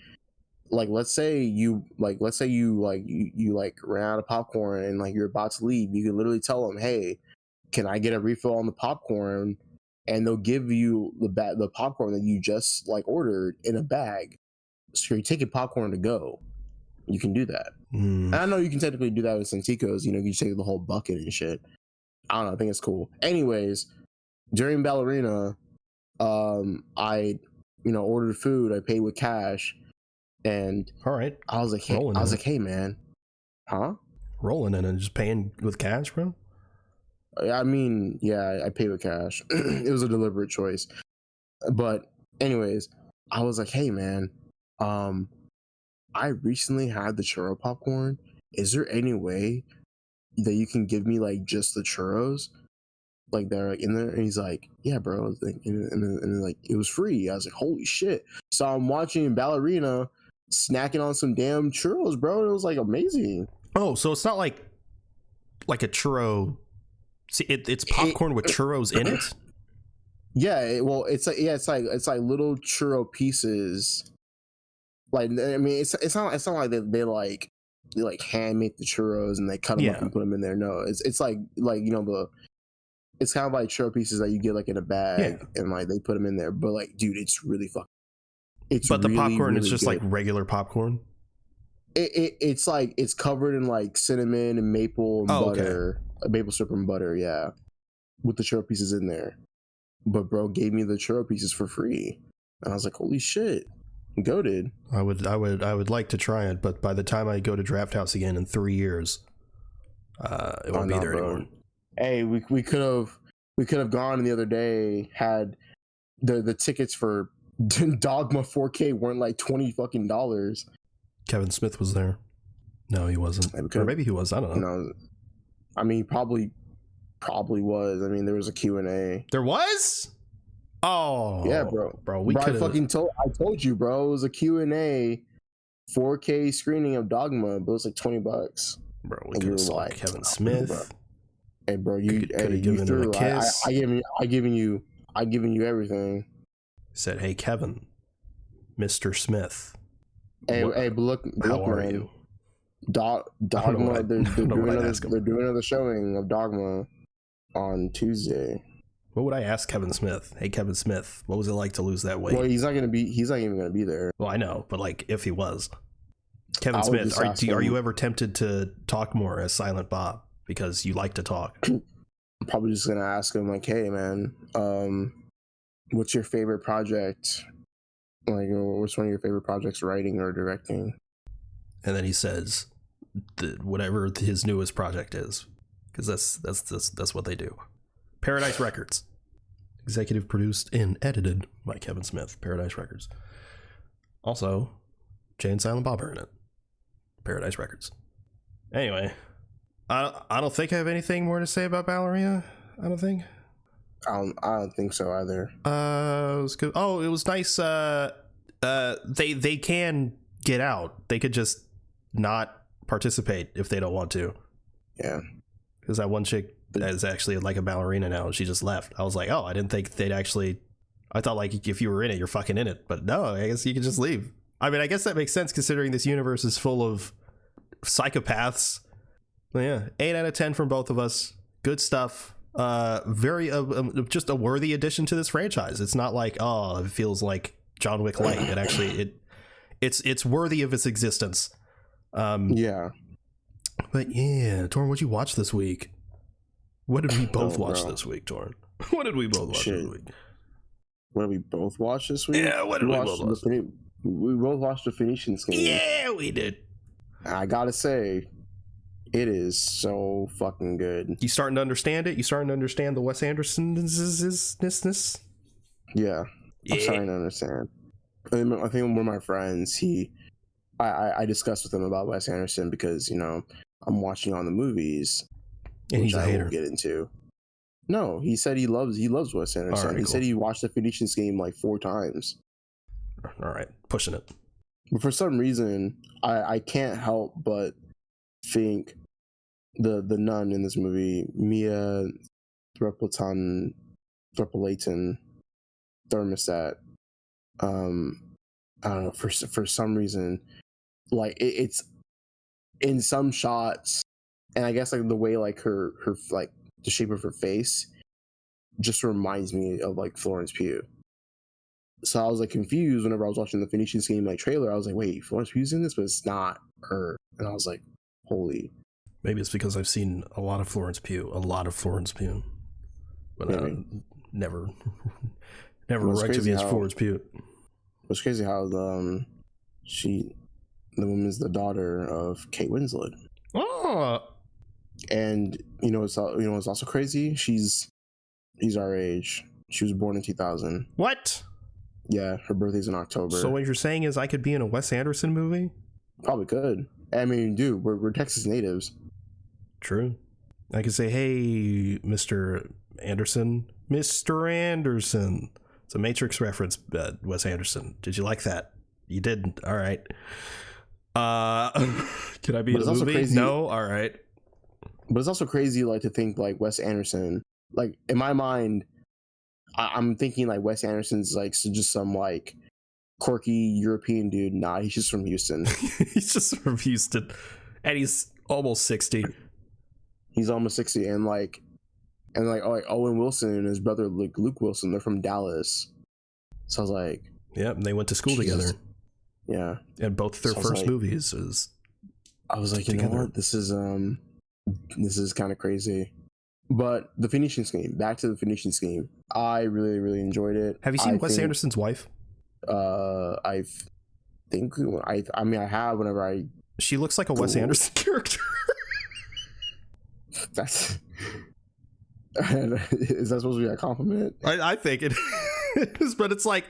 like let's say you ran out of popcorn and like you're about to leave, you can literally tell them, hey, can I get a refill on the popcorn, and they'll give you the popcorn that you just like ordered in a bag. So you're taking popcorn to go. You can do that. And I know you can technically do that with Santikos. You know, you take the whole bucket and shit. I don't know. I think it's cool. Anyways, during Ballerina, I ordered food. I paid with cash, and all right, I was like, hey man, huh? rolling in and just paying with cash, bro? I mean, yeah, I pay with cash. It was a deliberate choice. But anyways, I was like, hey man, I recently had the churro popcorn. Is there any way that you can give me like just the churros? Like they're like in there, and he's like, "Yeah, bro," like, and then like it was free. I was like, "Holy shit!" So I'm watching Ballerina snacking on some damn churros, bro. And it was like amazing. Oh, so it's not like a churro. See, it's popcorn with churros in it. Yeah, well, it's like little churro pieces. Like I mean, it's not like they like hand make the churros and they cut them up and put them in there. No, it's like you know it's kind of like churro pieces that you get like in a bag and like they put them in there. But like, dude, it's really fucking. But really, the popcorn really is just good. like regular popcorn. It's like it's covered in like cinnamon and maple and butter, maple syrup and butter, yeah, with the churro pieces in there. But bro gave me the churro pieces for free, and I was like, holy shit, goated. I would like to try it, but by the time I go to Draft House again in 3 years, it won't be there anymore. Hey, we could have gone the other day. Had the tickets for Dogma 4K weren't like $20 fucking. Kevin Smith was there. No, he wasn't. Or maybe he was. I don't know. No, I mean, probably was. I mean, there was a Q&A. There was? Oh, yeah, bro. We could have. I told you, bro. It was a Q&A 4K screening of Dogma, but it was like $20. Bro, we could have saw like, Kevin Smith. Bro. Hey, bro, you given him a kiss. I given you everything. Said, hey, Kevin, Mr. Smith. Hey, but look, how are man. you? Dogma. They're doing another showing of Dogma on Tuesday. What would I ask Kevin Smith? Hey, Kevin Smith, what was it like to lose that weight? Well, he's not even gonna be there. Well, I know, but like if he was, Kevin Smith, are you ever tempted to talk more as Silent Bob because you like to talk? I'm probably just gonna ask him like, hey man, what's your favorite project? Like, what's one of your favorite projects, writing or directing? And then he says, whatever his newest project is, because that's what they do. Paradise Records, executive produced and edited by Kevin Smith. Paradise Records. Also, Jay and Silent Bob are in it. Paradise Records. Anyway, I don't think I have anything more to say about Ballerina. I don't think. I don't think so either. It was good. Oh, it was nice. They can get out. They could just not participate if they don't want to. Yeah. Because that one chick is actually like a ballerina now, and she just left. I was like, oh, I didn't think they'd actually. I thought like if you were in it, you're fucking in it. But no, I guess you can just leave. I mean, I guess that makes sense considering this universe is full of psychopaths. But yeah, 8 out of 10 from both of us. Good stuff. Very just a worthy addition to this franchise. It's not like, oh, it feels like John Wick light. It actually it's worthy of its existence. Yeah. But yeah, Torn, what'd you watch this week? What did we both watch this week, Torn? What did we both watch this week? What did we both watch this week? Yeah, what did we both watch? We both watched the Phoenician Scheme. Yeah, we did. I gotta say, it is so fucking good. You starting to understand it? You starting to understand the Wes Anderson-ness? Yeah, I'm starting to understand. I think one of my friends, I discussed with him about Wes Anderson because, you know, I'm watching on the movies, and which he's a hater. will get into. No, he said he loves Wes Anderson. Right, he cool. said he watched the Phoenician Scheme like 4 times. All right, pushing it. But for some reason, I can't help but think the nun in this movie, Mia Thermoplaton Thermostat, I don't know, for some reason, like it's in some shots, and I guess like the way like her like the shape of her face just reminds me of like Florence Pugh. So I was like confused whenever I was watching the Phoenician Scheme like trailer. I was like, wait, Florence Pugh's in this, but it's not her. And I was like, holy. Maybe it's because I've seen a lot of Florence Pugh, but never right to be as Florence Pugh. It's crazy how the woman's the daughter of Kate Winslet. Oh, And it's also crazy. She's our age. She was born in 2000. what? Yeah, her birthday's in October. So what you're saying is I could be in a Wes Anderson movie? Probably could. I mean, dude, we're Texas natives. True. I could say, hey, Mr. Anderson. Mr. Anderson. It's a Matrix reference, Wes Anderson. Did you like that? You didn't. All right. Can I be in a movie? Crazy. No? All right. But it's also crazy, like, to think, like, Wes Anderson, like, in my mind, I'm thinking, like, Wes Anderson's, like, just some, like, quirky European dude. Nah, he's just from Houston. He's just from Houston. And he's almost 60. He's almost 60. And Owen Wilson and his brother, like, Luke Wilson, they're from Dallas. So I was like... Yep, and they went to school together. Yeah. And both their first movies is... I was like, you know what? This is kind of crazy. But the finishing scheme, back to the finishing scheme, I really, really enjoyed it. Have you seen Wes Anderson's wife? I have whenever I... She looks like a Wes Anderson character. That's... Is that supposed to be a compliment? I think it is, but it's like,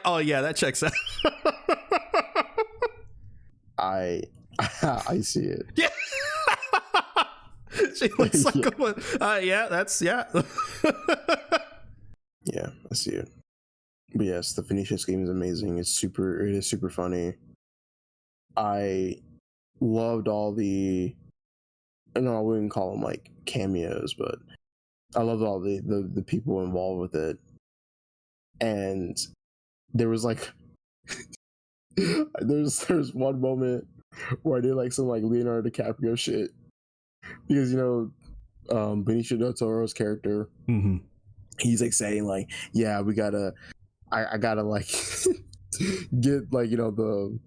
oh yeah, that checks out. I see it. Yeah. She looks like yeah, that's yeah. Yeah, I see it. But yes, the finishing scheme is amazing. It is super funny. I loved all the, I wouldn't call them like cameos, but I loved all the people involved with it. And there was like there's one moment where I did like some like Leonardo DiCaprio shit, because Benicio del Toro's character, he's like saying like, yeah, we gotta, I gotta like get like the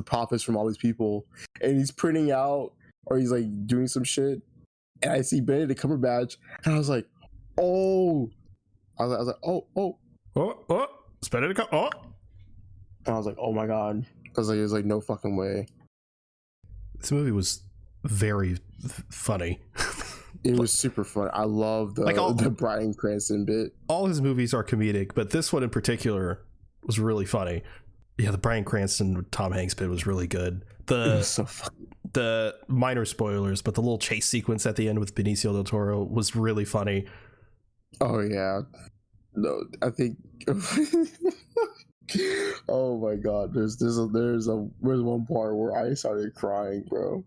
profits from all these people, and he's printing out or he's like doing some shit, and I see Benedict Cumberbatch, and I was like, oh, I was like, it's Benedict. Oh, and I was like, oh my god, because like there's like no fucking way. This movie was very funny. It was super fun. I love the Bryan Cranston bit. All his movies are comedic, but this one in particular was really funny. Yeah, the Bryan Cranston Tom Hanks bit was really good. It was so funny. The minor spoilers, but the little chase sequence at the end with Benicio del Toro was really funny. Oh yeah, no, I think. Oh my god, there's one part where I started crying, bro.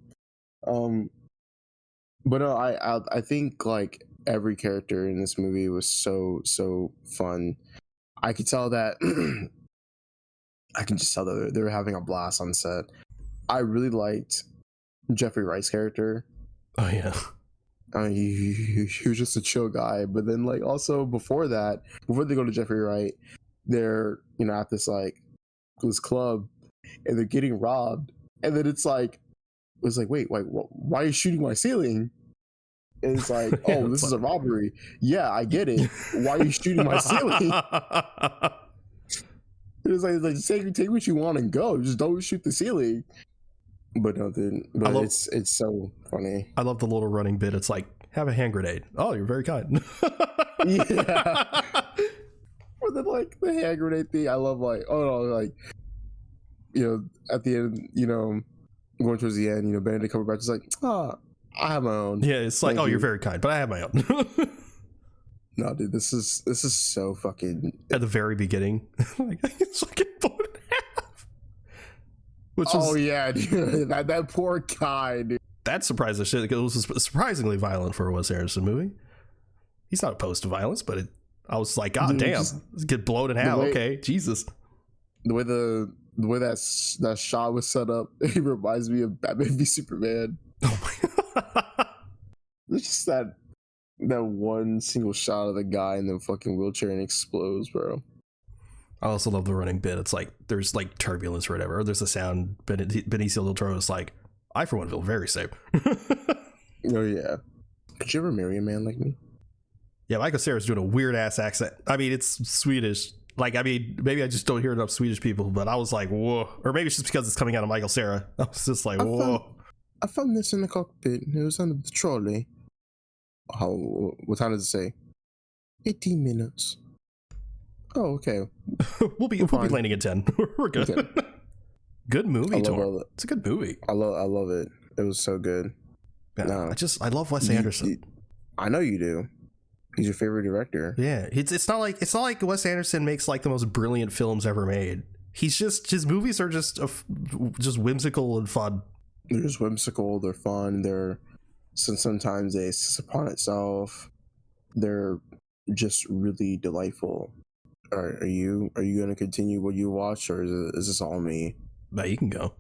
But no, I think like every character in this movie was so fun. I could tell that. I can just tell that they were having a blast on set. I really liked Jeffrey Wright's character. Oh yeah. He was just a chill guy, but then like also before they go to Jeffrey Wright, they're at this club, and they're getting robbed, and then it's like wait, why are you shooting my ceiling? And it's like, oh, this is a robbery. Yeah, I get it. Why are you shooting my ceiling? It's like take what you want and go. Just don't shoot the ceiling. But no, it's so funny. I love the little running bit. It's like, have a hand grenade. Oh, you're very kind. Yeah. Or then like the hand grenade thing. I love at the end, going towards the end, Benedict Cumberbatch is like, I have my own. Yeah, it's like, you're very kind, but I have my own. No, dude, this is so fucking at the very beginning. Like, it's fucking blown in half. Yeah, dude, that poor guy, dude. That surprised the shit, because it was surprisingly violent for a Wes Anderson movie. He's not opposed to violence, but I was like, god damn, get blown in half. Okay, Jesus. The way that shot was set up, it reminds me of Batman v Superman. Oh my god. It's just that one single shot of the guy in the fucking wheelchair and explodes, bro. I also love the running bit. It's like there's like turbulence or whatever. Or there's a sound. Benicio del Toro is like, I for one feel very safe. Oh yeah. Could you ever marry a man like me? Yeah, Michael Cera's doing a weird ass accent. I mean, it's Swedish. Like, I mean, maybe I just don't hear enough Swedish people, but I was like, whoa. Or maybe it's just because it's coming out of Michael Cera. I was just like, whoa. I found this in the cockpit. It was under the trolley. What time does it say? 18 minutes. Oh, okay. we'll be landing at 10. We're good. Okay. Good movie, Tor. It's a good movie. I love it. It was so good. Yeah, no, I love Wes Anderson. I know you do. He's your favorite director. Yeah, it's not like Wes Anderson makes like the most brilliant films ever made. His movies are just whimsical and fun. They're just whimsical. They're fun. They're sometimes they sit upon itself. They're just really delightful. Are you going to continue what you watch, or is this all me? No, you can go.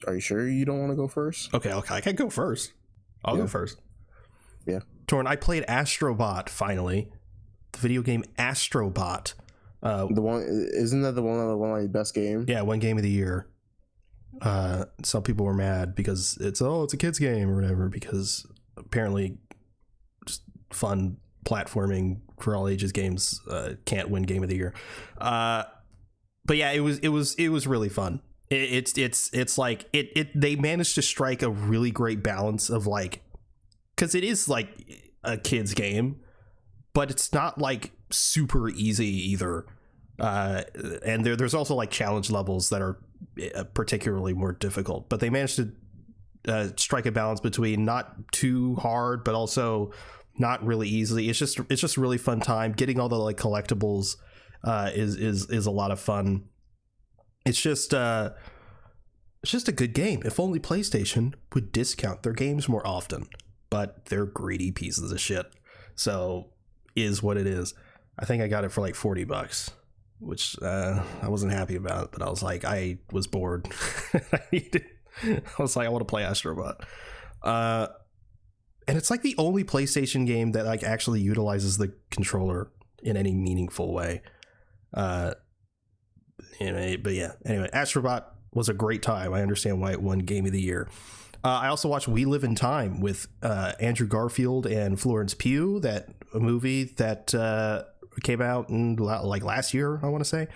Are you sure you don't want to go first? Okay, I can go first. I'll go first. Yeah. Torn, I played Astrobot finally. The video game Astrobot. The one, isn't that the one of the best game? Yeah, one game of the year. Some people were mad because it's a kid's game or whatever, because apparently just fun platforming for all ages games can't win game of the year. But yeah, it was really fun. It's like they managed to strike a really great balance of like, because it is like a kid's game, but it's not like super easy either. And there's also like challenge levels that are particularly more difficult, but they managed to strike a balance between not too hard, but also not really easy. It's just really fun time. Getting all the like collectibles is a lot of fun. It's just a good game. If only PlayStation would discount their games more often, but they're greedy pieces of shit. So is what it is. I think I got it for like $40, which I wasn't happy about, but I was like, I was bored. I was like, I want to play Astrobot. And it's like the only PlayStation game that like actually utilizes the controller in any meaningful way. But yeah, anyway, Astrobot was a great time. I understand why it won Game of the Year. I also watched We Live in Time with Andrew Garfield and Florence Pugh, a movie that came out in like last year, I want to say.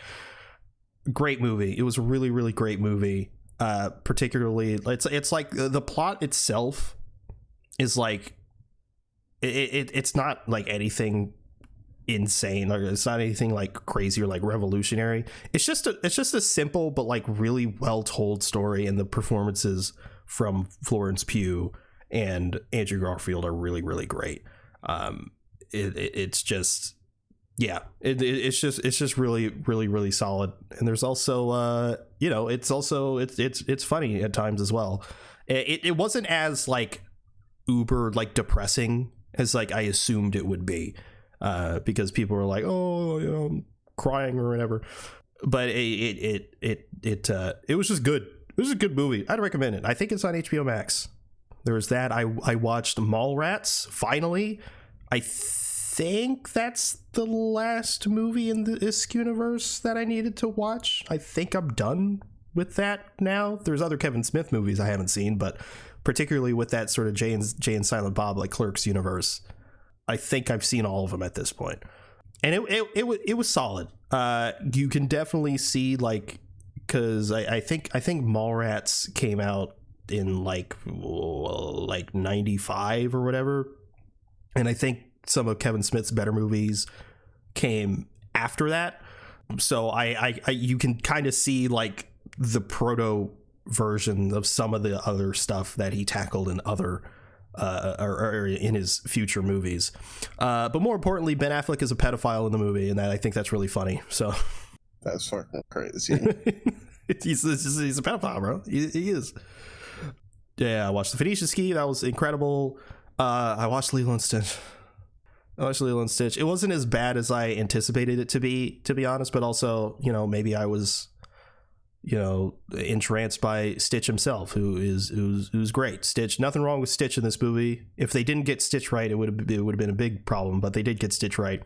Great movie. It was a really, really great movie. Particularly, it's like the plot itself is like it's not like anything insane, or it's not anything like crazy or like revolutionary. It's just a simple but like really well told story, and the performances from Florence Pugh and Andrew Garfield are really, really great. It's just really, really, really solid. And there's also it's funny at times as well. It wasn't as like uber like depressing as like I assumed it would be, because people were like, oh, I'm crying or whatever. But it was just good. It was a good movie. I'd recommend it. I think it's on HBO Max. There was that. I watched Mallrats finally. I think that's the last movie in this universe that I needed to watch. I think I'm done with that now. There's other Kevin Smith movies I haven't seen, but particularly with that sort of Jay and Silent Bob like Clerks universe, I think I've seen all of them at this point. And it was solid. You can definitely see like, because I think Mallrats came out in like 95 or whatever, and I think some of Kevin Smith's better movies came after that. So I you can kind of see like the proto version of some of the other stuff that he tackled in other or in his future movies. But more importantly, Ben Affleck is a pedophile in the movie, and I think that's really funny. So that's fucking crazy. he's a pedophile, bro. He is. Yeah, I watched The Phoenician Ski. That was incredible. I watched Lilo and Stitch. It wasn't as bad as I anticipated it to be honest, but also, maybe I was, entranced by Stitch himself, who's great. Stitch, nothing wrong with Stitch in this movie. If they didn't get Stitch right, it would have been a big problem, but they did get Stitch right.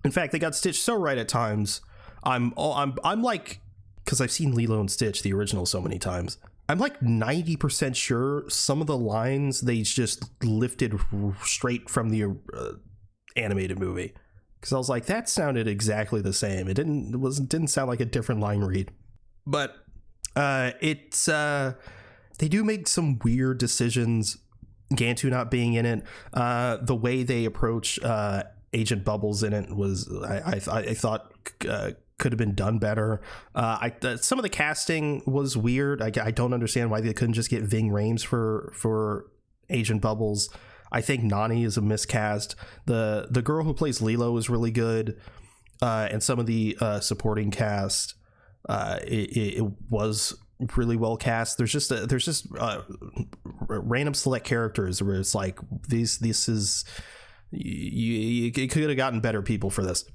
In fact, they got Stitch so right at times. I'm like, because I've seen Lilo and Stitch, the original, so many times, I'm like 90% sure some of the lines they just lifted straight from the animated movie, because I was like, that sounded exactly the same. It didn't sound like a different line read. But it's they do make some weird decisions. Gantu not being in it, the way they approach Agent Bubbles in it was I thought could have been done better. Some of the casting was weird. I don't understand why they couldn't just get Ving Rhames for Agent Bubbles. I think Nani is a miscast. The girl who plays Lilo is really good, and some of the supporting cast it was really well cast. There's just random select characters where it's like this is you could have gotten better people for this.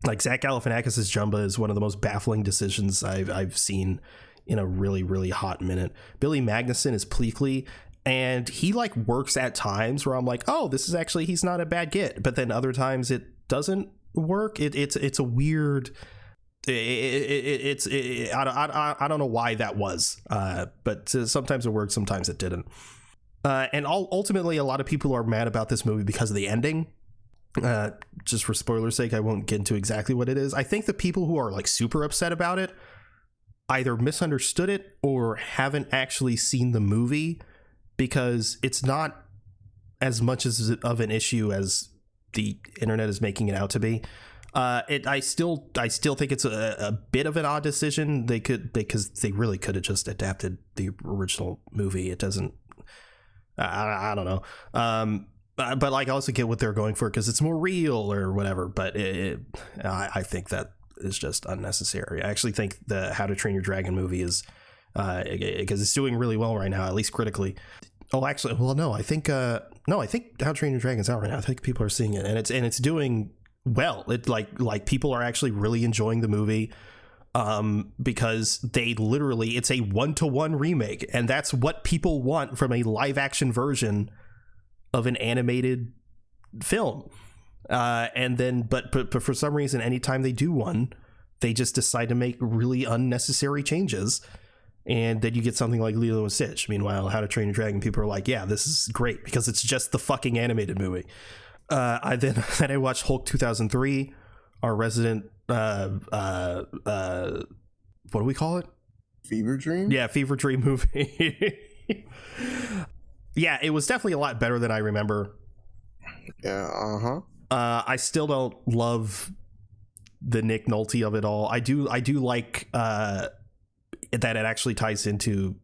Like Zach Galifianakis' Jumba is one of the most baffling decisions I've seen in a really, really hot minute. Billy Magnuson is Pleakley, and he like works at times where I'm like, oh, this is actually, he's not a bad get, but then other times it doesn't work. It's a weird. I don't know why that was, but sometimes it worked, sometimes it didn't. And ultimately, a lot of people are mad about this movie because of the ending. Just for spoiler's sake, I won't get into exactly what it is. I think the people who are like super upset about it either misunderstood it or haven't actually seen the movie, because it's not as much of an issue as the internet is making it out to be. I still think it's a bit of an odd decision. Because they really could have just adapted the original movie. It doesn't. I don't know. But like, I also get what they're going for because it's more real or whatever. But I think that is just unnecessary. I actually think the How to Train Your Dragon movie is because it's doing really well right now, at least critically. Oh, actually, well, no, I think How to Train Your Dragon's out right now. I think people are seeing it, and it's doing well. It like people are actually really enjoying the movie, because they literally, it's a 1-to-1 remake, and that's what people want from a live action version of an animated film. And then but for some reason, anytime they do one, they just decide to make really unnecessary changes, and then you get something like Lilo and Stitch. Meanwhile, How to Train Your Dragon, people are like, yeah, this is great because it's just the fucking animated movie. Then I watched Hulk 2003, our resident what do we call it? Fever Dream? Yeah, Fever Dream movie. Yeah, it was definitely a lot better than I remember. Yeah, I still don't love the Nick Nolte of it all. I do like that it actually ties into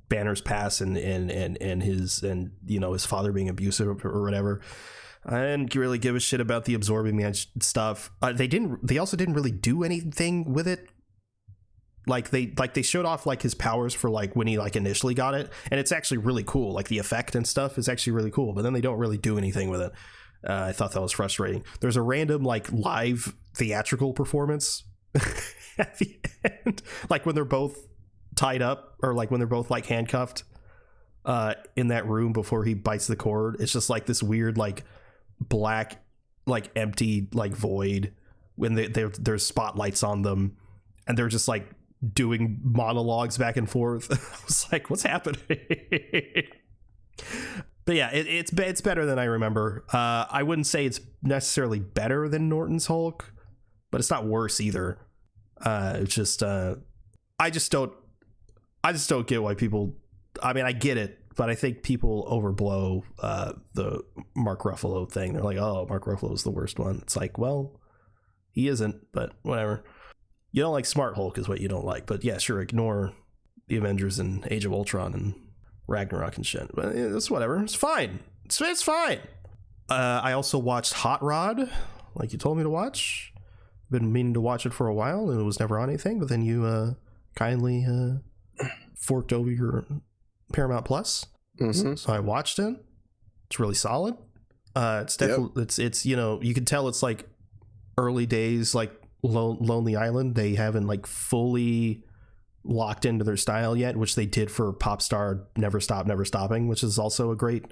Banner's past and his, and you know, his father being abusive or whatever. I didn't really give a shit about the absorbing man stuff. They also didn't really do anything with it. Like they showed off like his powers for like when he like initially got it, and it's actually really cool. Like the effect and stuff is actually really cool, but then they don't really do anything with it. I thought that was frustrating. There's a random like live theatrical performance at the end, like when they're both tied up, or like when they're both like handcuffed in that room before he bites the cord. It's just like this weird like black like empty like void when there's spotlights on them, and they're just like doing monologues back and forth. I was like, what's happening? But yeah, it's better than I remember. I wouldn't say it's necessarily better than Norton's Hulk, but it's not worse either. It's just I just don't get why people, I mean, I get it, but I think people overblow the Mark Ruffalo thing. They're like, oh, Mark Ruffalo is the worst one. It's like, well, he isn't, but whatever. You don't like Smart Hulk is what you don't like, but yeah, sure, ignore the Avengers and Age of Ultron and Ragnarok and shit. But it's whatever. It's fine. It's fine. I also watched Hot Rod, like you told me to watch. Been meaning to watch it for a while, and it was never on anything, but then you kindly forked over your Paramount Plus. Mm-hmm. So I watched it. It's really solid. It's definitely it's you know, you can tell it's like early days, like Lonely Island. They haven't like fully locked into their style yet, which they did for Popstar Never Stop Never Stopping, which is also a great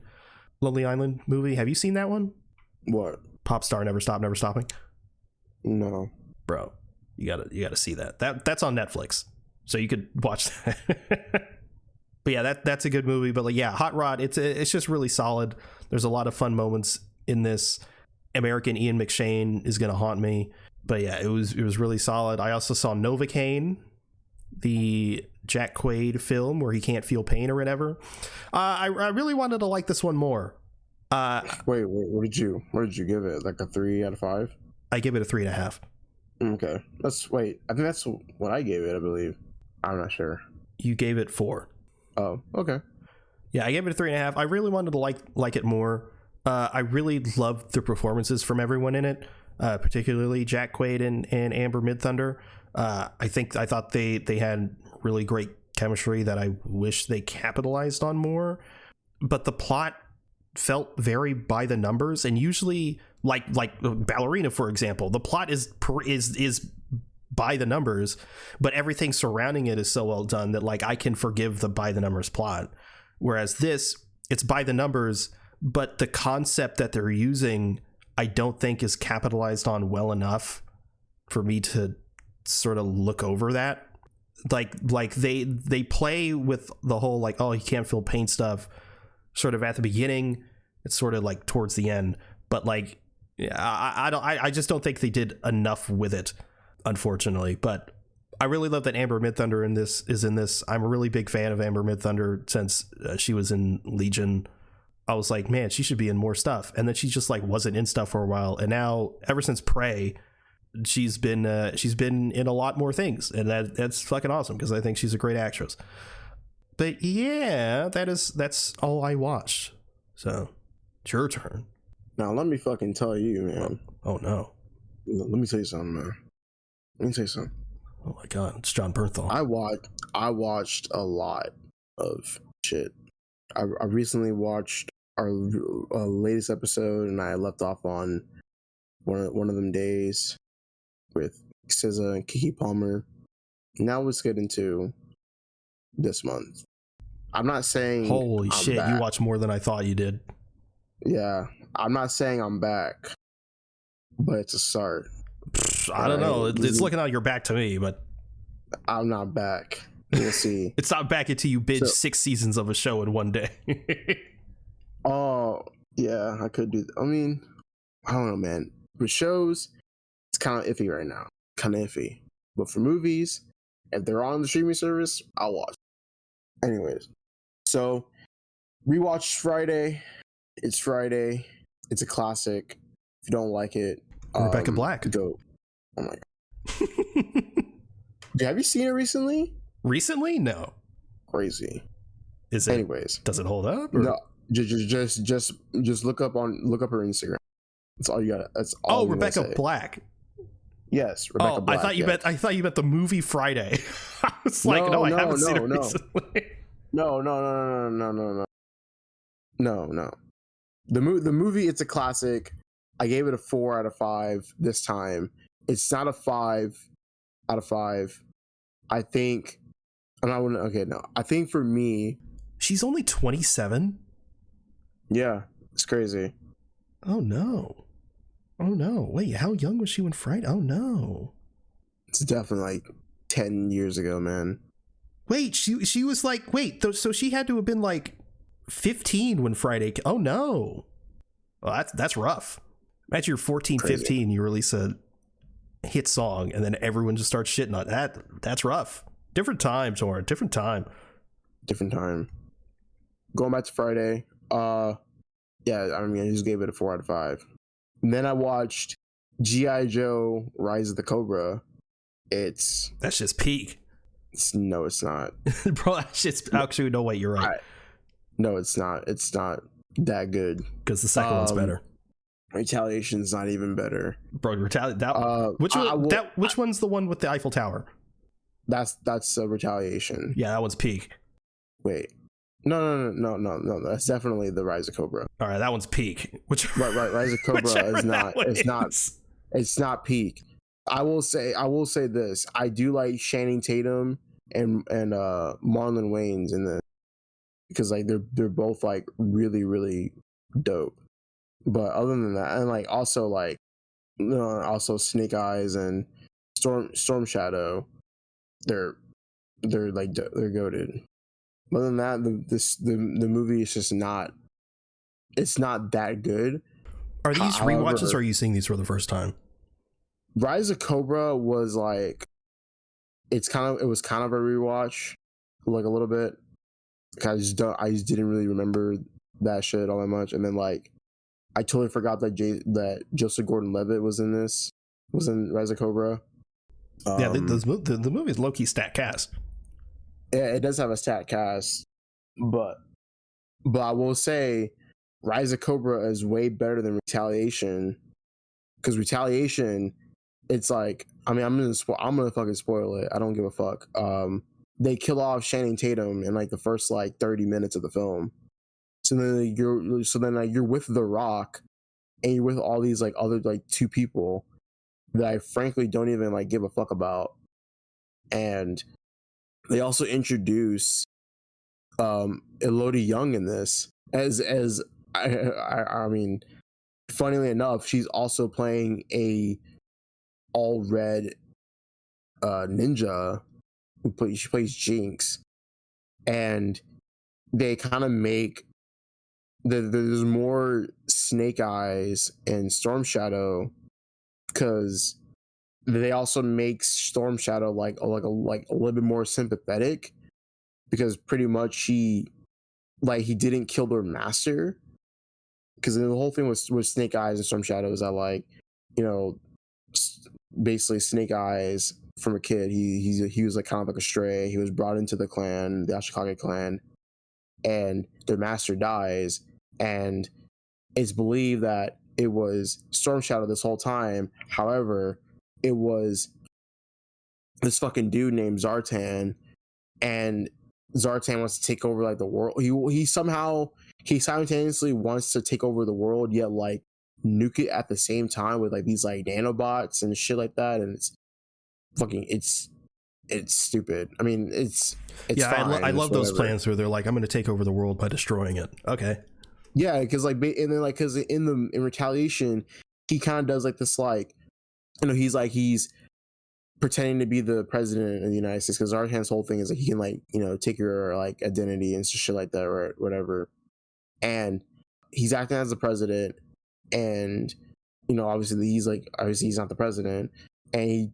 Lonely Island movie. Have you seen that one? What? Popstar Never Stop Never Stopping? No. Bro, you gotta see that. That's on Netflix, so you could watch that. But yeah, that's a good movie. But like, yeah, Hot Rod, it's just really solid. There's a lot of fun moments in this. American Ian McShane is gonna haunt me. But yeah, it was really solid. I also saw Novocaine, the Jack Quaid film where he can't feel pain or whatever. I really wanted to like this one more. Wait, what did you give it? Like a 3 out of 5? I give it a 3.5. Okay, I think that's what I gave it, I believe. I'm not sure. You gave it 4. Oh, okay. Yeah, I gave it a 3.5. I really wanted to like it more. I really loved the performances from everyone in it, particularly Jack Quaid and Amber Midthunder. I thought they had really great chemistry that I wish they capitalized on more. But the plot felt very by the numbers, and usually like Ballerina, for example, the plot is by the numbers, but everything surrounding it is so well done that like I can forgive the by the numbers plot. Whereas this, it's by the numbers, but the concept that they're using, I don't think is capitalized on well enough for me to sort of look over that. Like they play with the whole like, oh, he can't feel pain stuff sort of at the beginning. It's sort of like towards the end, but like, I just don't think they did enough with it, unfortunately. But I really love that Amber Midthunder is in this. I'm a really big fan of Amber Midthunder since she was in Legion. I was like, man, she should be in more stuff. And then she just like wasn't in stuff for a while. And now ever since Prey, she's been in a lot more things. And that's fucking awesome because I think she's a great actress. But yeah, that's all I watched. So it's your turn. Now let me fucking tell you, man. Oh no. Let me tell you something, man. Let me tell you something. Oh my god, it's John Bernthal. I watched a lot of shit. I recently watched our latest episode, and I left off on one of them days with SZA and Keke Palmer. Now let's get into this month. I'm not saying holy shit, back. You watched more than I thought you did. Yeah, I'm not saying I'm back, but it's a start. I don't know. It's looking like you're back to me, but I'm not back. We'll see. It's not back until you binge 6 seasons of a show in one day. Oh, yeah, I could do that. I mean, I don't know, man. With shows, it's kind of iffy right now. Kind of iffy. But for movies, if they're on the streaming service, I'll watch. Anyways, so rewatched Friday. It's Friday. It's a classic. If you don't like it, Rebecca Black. Go. Oh my god. Have you seen it recently? Recently? No. Crazy. Is it? Anyways, does it hold up? Or? No. Just look up her Instagram. That's all you got. That's all. Oh, Rebecca Black. Yes, Rebecca Black. I thought you meant the movie Friday. I was like, no, I haven't seen it recently. No. The movie, it's a classic. I gave it a 4 out of 5 this time. It's not a 5 out of 5. I think I think for me, she's only 27. Yeah, it's crazy. Oh no. Wait, how young was she when Friday? Oh no. It's definitely like 10 years ago, man. Wait, she was like, so she had to have been like 15 when Friday. Oh no. Well, that's rough. Imagine you're 14, crazy. 15, you release a hit song and then everyone just starts shitting on that. That's rough. Different time, Torin. Different time. Going back to Friday. Yeah, I mean, I just gave it a 4 out of 5. And then I watched G.I. Joe Rise of the Cobra. That's just peak. No, it's not. Bro, that shit's actually, no, wait, you're right. No, it's not. It's not that good. Because the second one's better. Retaliation's not even better. Bro, which one's the one with the Eiffel Tower? That's Retaliation. Yeah, that one's peak. Wait. No. That's definitely the Rise of Cobra. All right, that one's peak. Right. Rise of Cobra is not. It's not peak. I will say this. I do like Channing Tatum and Marlon Wayans in this because like they're both like really, really dope. But other than that, and like also like also Snake Eyes and Storm Shadow, they're goated. Other than that, the movie is just not. It's not that good. Are these rewatches, or are you seeing these for the first time? Rise of Cobra was like it was kind of a rewatch, like a little bit. I just didn't really remember that shit all that much, and then like I totally forgot that Joseph Gordon-Levitt was in Rise of Cobra. The movie's low-key stat cast. Yeah, it does have a stat cast, but I will say Rise of Cobra is way better than Retaliation, because Retaliation, it's like, I mean, I'm gonna fucking spoil it. I don't give a fuck. They kill off Channing Tatum in like the first like 30 minutes of the film. So then you're with The Rock, and you're with all these like other like two people that I frankly don't even like give a fuck about. And they also introduce Elodie Young in this as I mean, funnily enough, she's also playing a all red ninja she plays Jinx, and they kind of make there's more Snake Eyes and Storm Shadow, because they also make Storm Shadow like a little bit more sympathetic, because pretty much he didn't kill their master, because the whole thing with Snake Eyes and Storm Shadow is that, like, you know, basically Snake Eyes from a kid, he was like kind of like a stray. He was brought into the clan, the Ashikaga clan, and their master dies, and it's believed that it was Storm Shadow this whole time. However, it was this fucking dude named Zartan, and Zartan wants to take over like the world. He simultaneously wants to take over the world, yet like nuke it at the same time with like these like nanobots and shit like that. And it's stupid. I mean, it's yeah, fine. I love those plans where they're like, I'm going to take over the world by destroying it. Okay. Yeah, because like, and then like, because in Retaliation, he kind of does like this, like, you know, he's pretending to be the president of the United States, because Zartan's whole thing is like he can, like, you know, take your like identity and shit like that or whatever. And he's acting as the president, and, you know, obviously he's not the president, and he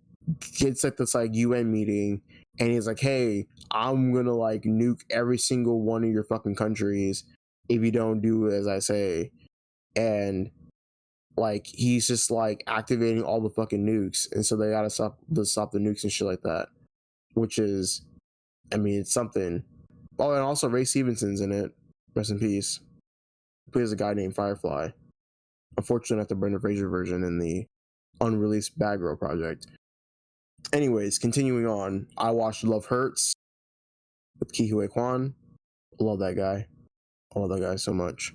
gets like this like UN meeting, and he's like, hey, I'm gonna like nuke every single one of your fucking countries if you don't do as I say. And like, he's just like activating all the fucking nukes, and so they gotta stop the nukes and shit like that, which is, I mean, it's something. Oh, and also Ray Stevenson's in it, rest in peace. He plays a guy named Firefly. Unfortunately, not the Brendan Fraser version in the unreleased Bad Girl project. Anyways, continuing on, I watched Love Hurts with Ke Huy Quan. Love that guy. I love that guy so much.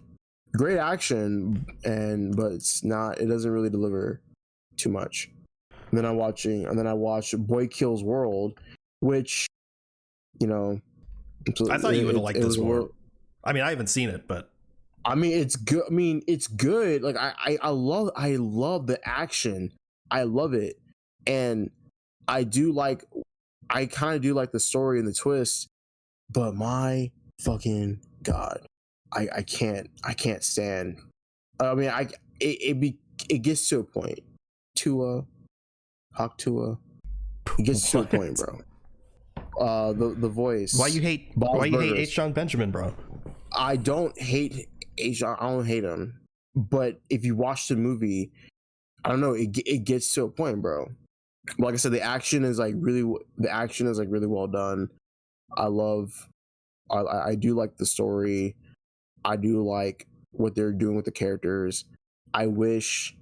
Great action, but it doesn't really deliver too much. And then I watched Boy Kills World, which, you know, I thought you would have liked this more. I mean, I haven't seen it, but I mean, it's good. I mean, it's good. Like, I love the action. I love it. And I kind of do like the story and the twist, but my fucking God, I can't stand. I mean, it gets to a point. Hawk Tua. It gets to a point, bro. The voice. Why you hate H. John Benjamin, bro? I don't hate H. I don't hate him, but if you watch the movie, I don't know. It gets to a point, bro. Like I said, the action is like really well done. I do like the story. I do like what they're doing with the characters. I wish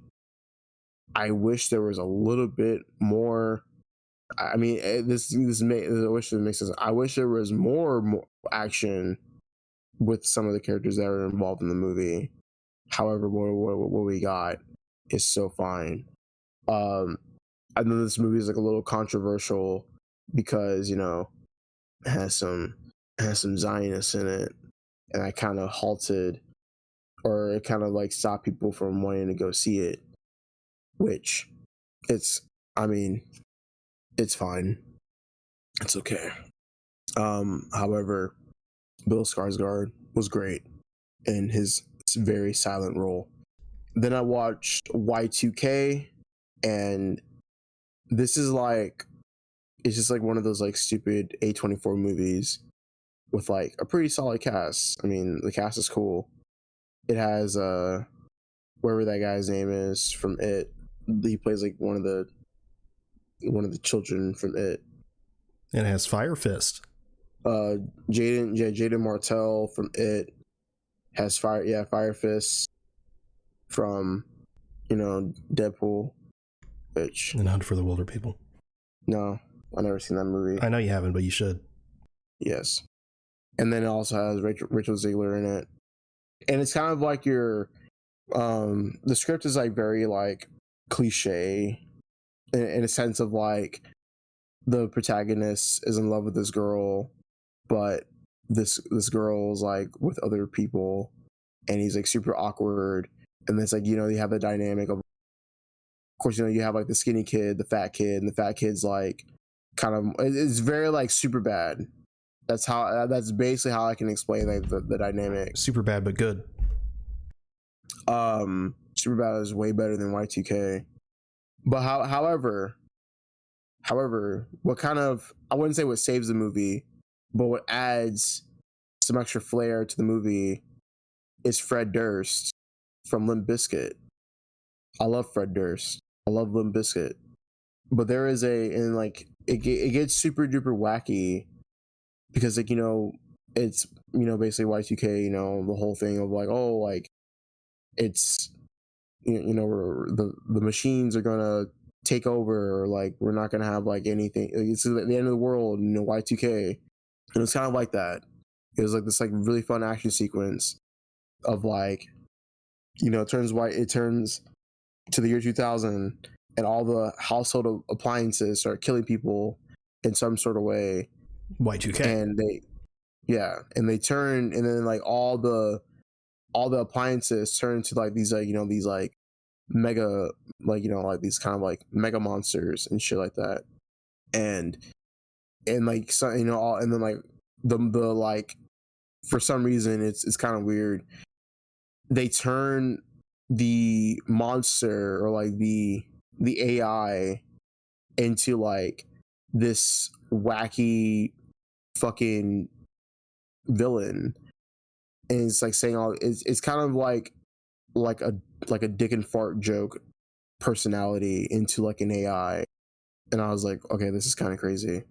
there was a little bit more. I mean, I wish this makes sense. I wish there was more action with some of the characters that are involved in the movie. However, what we got is so fine. I know this movie is like a little controversial because, you know, it has some Zionists in it, and I kind of halted, or it kind of like stopped people from wanting to go see it, which it's fine. It's okay. However, Bill Skarsgård was great in his very silent role. Then I watched Y2K, and this is like it's just like one of those like stupid A24 movies with like a pretty solid cast. I mean, the cast is cool. It has whatever that guy's name is from It. He plays like one of the children from It. And it has Fire Fist. Jaden Martell from It has Fire Fist from, you know, Deadpool, which And Hunt for the Wilder People. no, I've never seen that movie. I know you haven't, but you should. Yes. And then it also has Rachel Ziegler in it. And it's kind of like your the script is like very like cliche in a sense of like the protagonist is in love with this girl, but this girl is like with other people and he's like super awkward. And it's like, you know, you have the dynamic of course, you know, you have like the skinny kid, the fat kid, and the fat kid's like kind of it's very like super bad. That's basically how I can explain like the dynamic. Super bad but good. Superbad is way better than Y2K. But however, what kind of, I wouldn't say what saves the movie, but what adds some extra flair to the movie is Fred Durst from Limp Bizkit. I love Fred Durst. I love Limp Bizkit. But there is and like it gets super duper wacky because like, you know, it's, you know, basically Y2K, you know, the whole thing of like, oh, like it's, you know, the machines are gonna take over, or like we're not gonna have like anything, it's the end of the world, you know, Y2K. And it's kind of like that. It was like this like really fun action sequence of like, you know, it turns to the year 2000 and all the household appliances start killing people in some sort of way. Y2K. And they turn, and then like all the appliances turn to like these like, you know, these like mega, like, you know, like these kind of like mega monsters and shit like that. And like, so, you know, and then like the like, for some reason it's kind of weird, they turn the monster or like the AI into like this wacky fucking villain. And it's like saying all it's kind of like a dick and fart joke personality into like an AI. And I was like, okay, this is kind of crazy.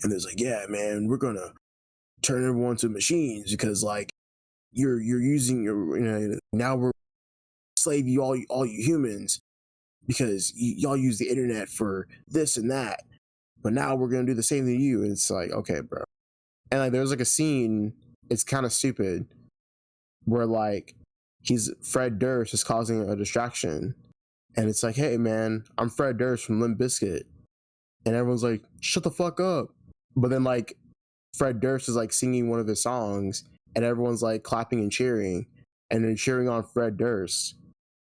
And it's like, yeah, man, we're gonna turn everyone to machines because like you're using your, you know, now we're slave you all you humans because y'all use the internet for this and that, but now we're gonna do the same thing to you. And it's like, okay, bro. And like there's like a scene, it's kind of stupid, where like Fred Durst is causing a distraction, and it's like, hey man, I'm Fred Durst from Limp Bizkit, and everyone's like, shut the fuck up. But then like Fred Durst is like singing one of his songs, and everyone's like clapping and cheering, and then cheering on Fred Durst.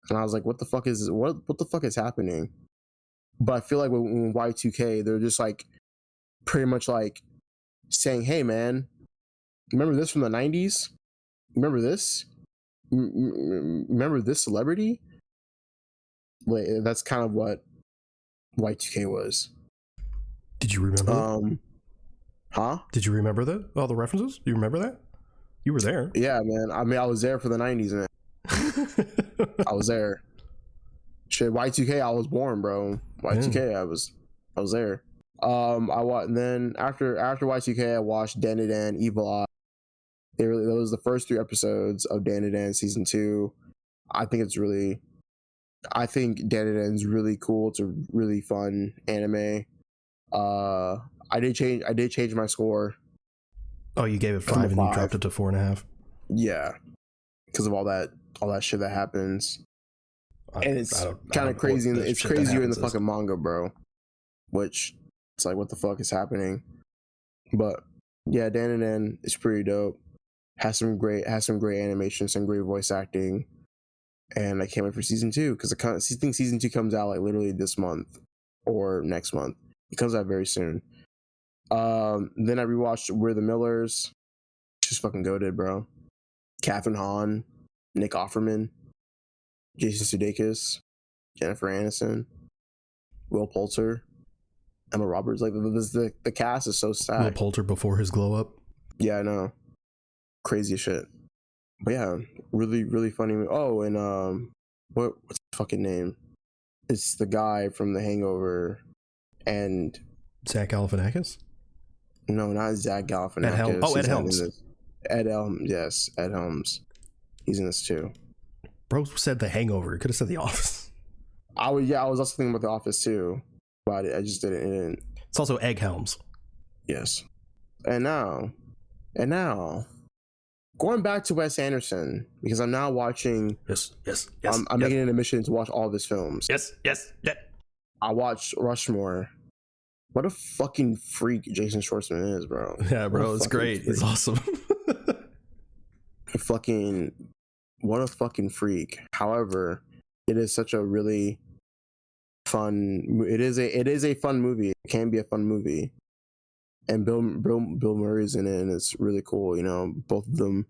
And I was like, what the fuck is happening? But I feel like when Y2K, they're just like pretty much like saying, hey man, remember this from the 90s? Remember this? Remember this celebrity? Like, that's kind of what Y2K was. Did you remember that? Huh? Did you remember that? All the references? Do you remember that? You were there. Yeah, man. I mean, I was there for the 90s, man. I was there. Shit, Y2K, I was born, bro. Y2K, I was there. And then after Y2K, I watched Dan Dan Evil Eye. That was the first 3 episodes of Dan Dan season 2. I think Dan Dan's really cool. It's a really fun anime. I did change my score. Oh, you gave it 5 and you dropped it to 4.5. Yeah, because of all that shit that happens. And it's kind of crazy. It's crazier in the fucking manga, bro. Which it's like, what the fuck is happening? But yeah, Dan Dan is pretty dope. Has some great animation, some great voice acting, and I can't wait for season 2 because I think season 2 comes out like literally this month or next month. It comes out very soon. Then I rewatched We're the Millers. Just fucking goated, bro. Catherine Hahn, Nick Offerman, Jason Sudeikis, Jennifer Aniston, Will Poulter. Emma Roberts. Like the cast is so Will sad. Poulter before his glow up. Yeah, I know. Crazy shit. But yeah, really, really funny. Oh, and what's his fucking name? It's the guy from The Hangover, and Zach Galifianakis. no, not Zach Galifianakis. Ed Helms. Ed Helms, yes, Ed Helms. He's in this too. Bro said The Hangover. Could have said The Office. I was also thinking about The Office too, but I just didn't. It's also Egg Helms. Yes. And now, going back to Wes Anderson, because I'm now watching. Yes. I'm making it a mission to watch all of his films. Yes. I watched Rushmore. What a fucking freak Jason Schwartzman is, bro. Yeah, bro, it's great. Freak. It's awesome. What a fucking freak. However, it is such a really fun. It is a fun movie. It can be a fun movie, and Bill Murray's in it, and it's really cool. You know, both of them,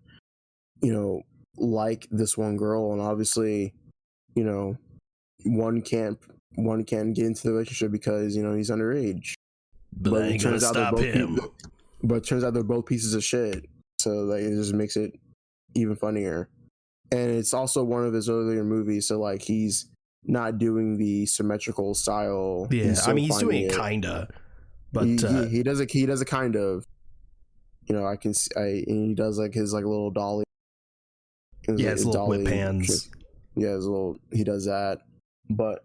you know, like this one girl, and obviously, you know, one can't get into the relationship because, you know, he's underage. But it turns out they're both pieces of shit. So like it just makes it even funnier. And it's also one of his earlier movies, so like he's not doing the symmetrical style. Yeah, I mean he's doing it kinda, but he does a kind of. You know, and he does like his like little dolly. His little whip hands. Yeah, he does that. But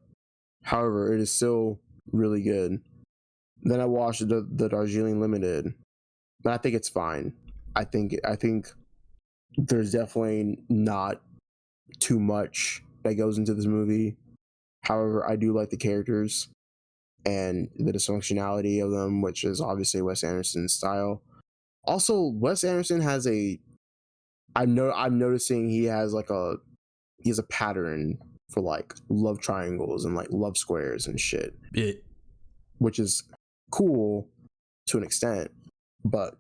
however, it is still really good. Then I watched the Darjeeling Limited, and I think it's fine. I think there's definitely not too much that goes into this movie. However, I do like the characters and the dysfunctionality of them, which is obviously Wes Anderson's style. Also, Wes Anderson has I'm noticing he has a pattern for like love triangles and like love squares and shit. Yeah. Which is cool to an extent, but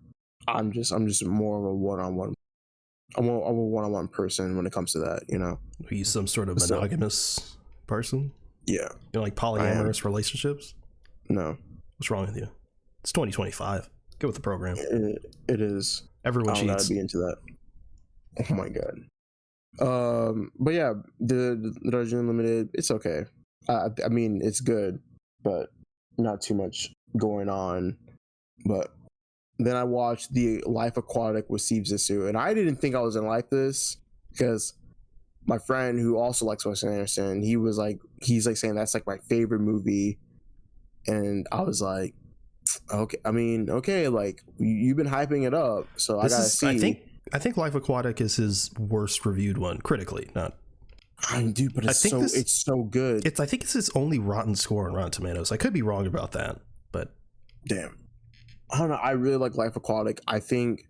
I'm just more of a one-on-one. I'm a one-on-one person when it comes to that, you know. He's some sort of monogamous person. Yeah. You know, like polyamorous relationships. No. What's wrong with you? It's 2025. Get with the program. It is. Everyone cheats. Gotta be into that. Oh my god. But yeah, the Darjeeling Limited, it's okay. I mean, it's good, but not too much going on. But then I watched The Life Aquatic with Steve Zissou, and I didn't think I was gonna like this because my friend who also likes Wes Anderson, he's saying that's like my favorite movie, and I was like, okay, I mean, okay, like you've been hyping it up, so I gotta see. I think Life Aquatic is his worst reviewed one critically, not. Dude, but it's so good. I think it's his only rotten score on Rotten Tomatoes. I could be wrong about that, but damn, I don't know. I really like Life Aquatic. I think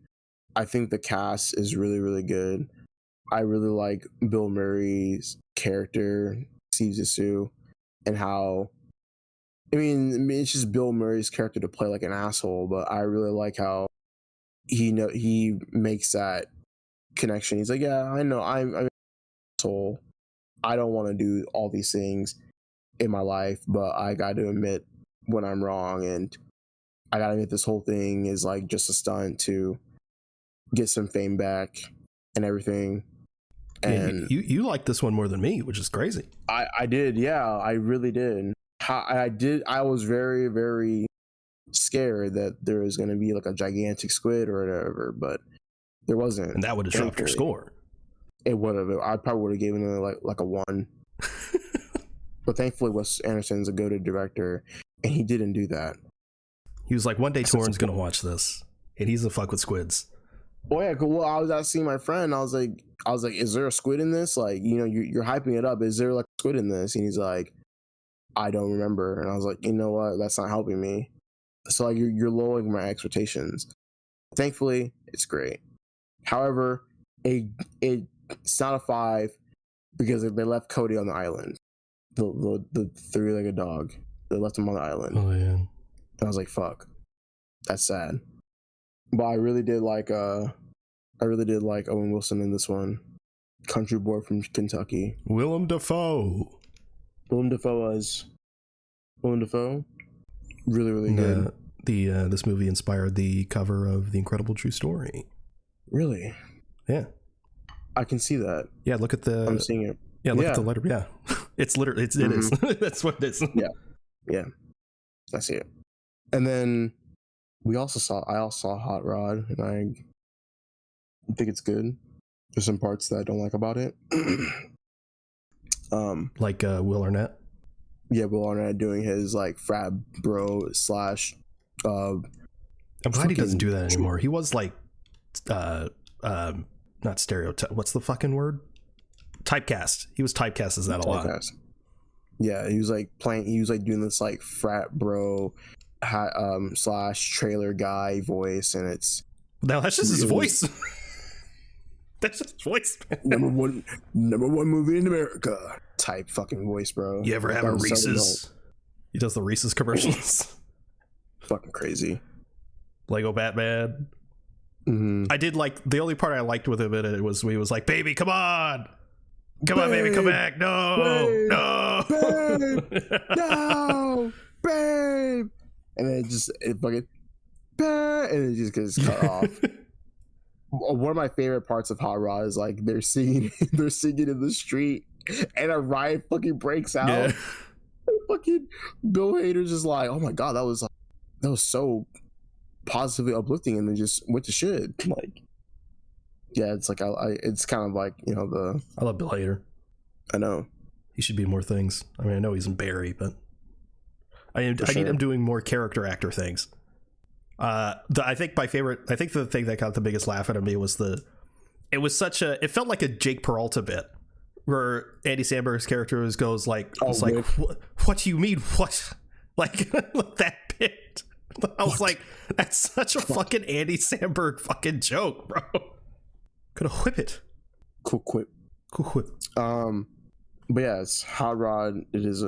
the cast is really, really good. I really like Bill Murray's character, Steve Zissou, and how. I mean, it's just Bill Murray's character to play like an asshole, but I really like how he makes that connection. He's like, yeah, I know, I'm an asshole. I don't want to do all these things in my life, but I got to admit when I'm wrong, and I got to admit this whole thing is like just a stunt to get some fame back and everything. And yeah, you like this one more than me, which is crazy. I did, yeah, I really did. I was very, very scared that there was going to be like a gigantic squid or whatever, but there wasn't. And that would have dropped your score. It would have. I probably would have given it like a 1. But thankfully, Wes Anderson's a goated director, and he didn't do that. He was like, one day Torrin's going to watch this, and he's a fuck with squids. Oh yeah, well, I was asking my friend. I was like, is there a squid in this? Like, you know, you're hyping it up. Is there like a squid in this? And he's like, I don't remember. And I was like, you know what? That's not helping me. So like, you're lowering my expectations. Thankfully, it's great. However, it's not a 5 because they left Cody on the island. The 3-legged dog. They left him on the island. Oh yeah. And I was like, fuck. That's sad. But I really did like Owen Wilson in this one. Country boy from Kentucky. Willem Dafoe. Willem Dafoe. Really good. This movie inspired the cover of The Incredible True Story. Really? Yeah. I can see that. Yeah, look at the... I'm seeing it. Yeah, look at the letter. Yeah. It's literally... It is. That's what it is. Yeah. I see it. And then I also saw Hot Rod, and I think it's good. There's some parts that I don't like about it. Like Will Arnett? Yeah, Will Arnett doing his like frat bro / I'm glad he doesn't do that anymore. He was like not stereotype. What's the fucking word? Typecast. He was typecast as that a lot. Yeah, he was like doing this like frat bro / trailer guy voice, and it's now that's just his voice. That's just his voice, man. Number one movie in America type fucking voice, bro. You ever have a Reese's? He does the Reese's commercials. Fucking crazy. Lego Batman. I did like the only part I liked with him in it was he was like, "Baby, come on, baby, come back, no, babe, no, babe, no, babe," and then it fucking, and it just gets cut off. One of my favorite parts of Hot Rod is like they're singing in the street, and a riot fucking breaks out. Yeah. Fucking Bill Hader's just like, "Oh my god, that was so positively uplifting," and then just went to shit. Like, yeah, it's like it's kind of like, you know, I love Bill Hader. I know he should be more things. I mean, I know he's in Barry, but I need him doing more character actor things. I think the thing that got the biggest laugh out of me was it felt like a Jake Peralta bit where Andy Samberg's character goes like, what do you mean? What? Like that bit. I was like, that's such a fucking Andy Samberg fucking joke, bro. Could have whip it. Cool whip. But yeah, it's Hot Rod. It is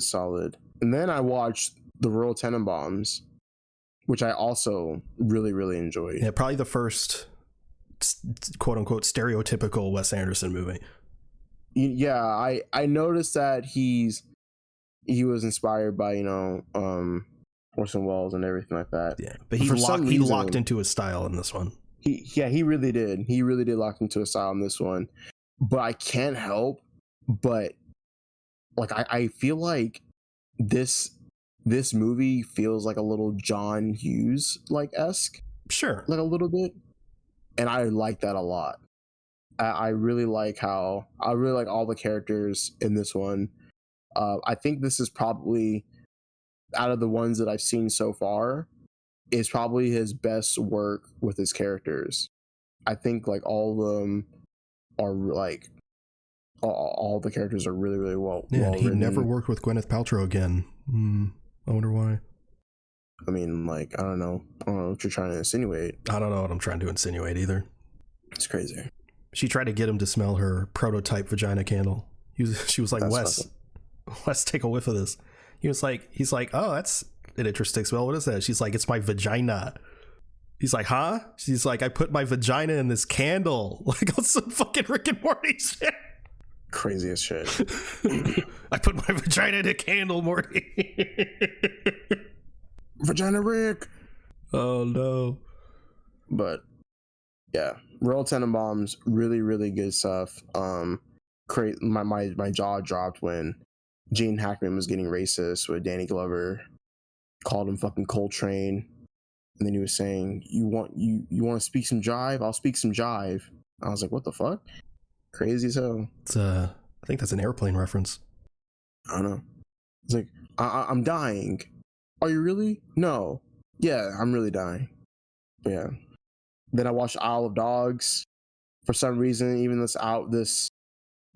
solid. And then I watched the Royal Tenenbaums, which I also really, really enjoyed. Yeah, probably the first quote unquote stereotypical Wes Anderson movie. Yeah, I noticed that he was inspired by, you know, Orson Welles and everything like that. Yeah, but he locked into his style in this one. He really did. He really did lock into a style in this one. But I can't help but like I feel like this movie feels like a little John Hughes like esque. Sure. Like a little bit. And I like that a lot. I really like all the characters in this one. I think this is probably, out of the ones that I've seen so far, is probably his best work with his characters. I think like all of them are like all the characters are really, really well. Yeah, well he written. never worked with Gwyneth Paltrow again. I wonder why. I mean, like, I don't know what you're trying to insinuate. I don't know what I'm trying to insinuate either. It's crazy. She tried to get him to smell her prototype vagina candle. She was like, Wes, take a whiff of this. He's like, oh, that's an interesting smell. What is that? She's like, it's my vagina. He's like, huh? She's like, I put my vagina in this candle. Like on some fucking Rick and Morty shit. Crazy as shit. I put my vagina in a candle, Morty. Vagina Rick. Oh no. But yeah, Royal Tenenbaums, really, really good stuff. My jaw dropped when Gene Hackman was getting racist with Danny Glover, called him fucking Coltrane, and then he was saying, you want to speak some jive? I'll speak some jive. I was like, what the fuck? Crazy as hell. It's I think that's an Airplane reference. I don't know. It's like, I'm dying. Are you really? No. Yeah, I'm really dying. But yeah. Then I watched Isle of Dogs. For some reason, even this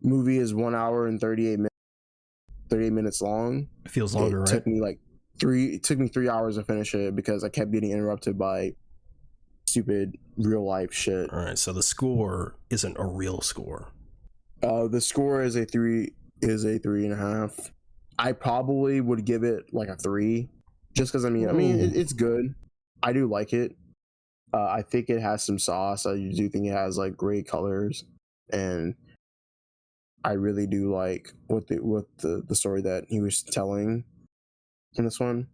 movie is 1 hour and 38 minutes long. It feels longer, right? It took me 3 hours to finish it because I kept getting interrupted by stupid real life shit. All right, so the score isn't a real score. The score is a 3.5. I probably would give it like a 3, just because it's good. I do like it. I think it has some sauce. I do think it has like great colors, and I really do like what the story that he was telling in this one.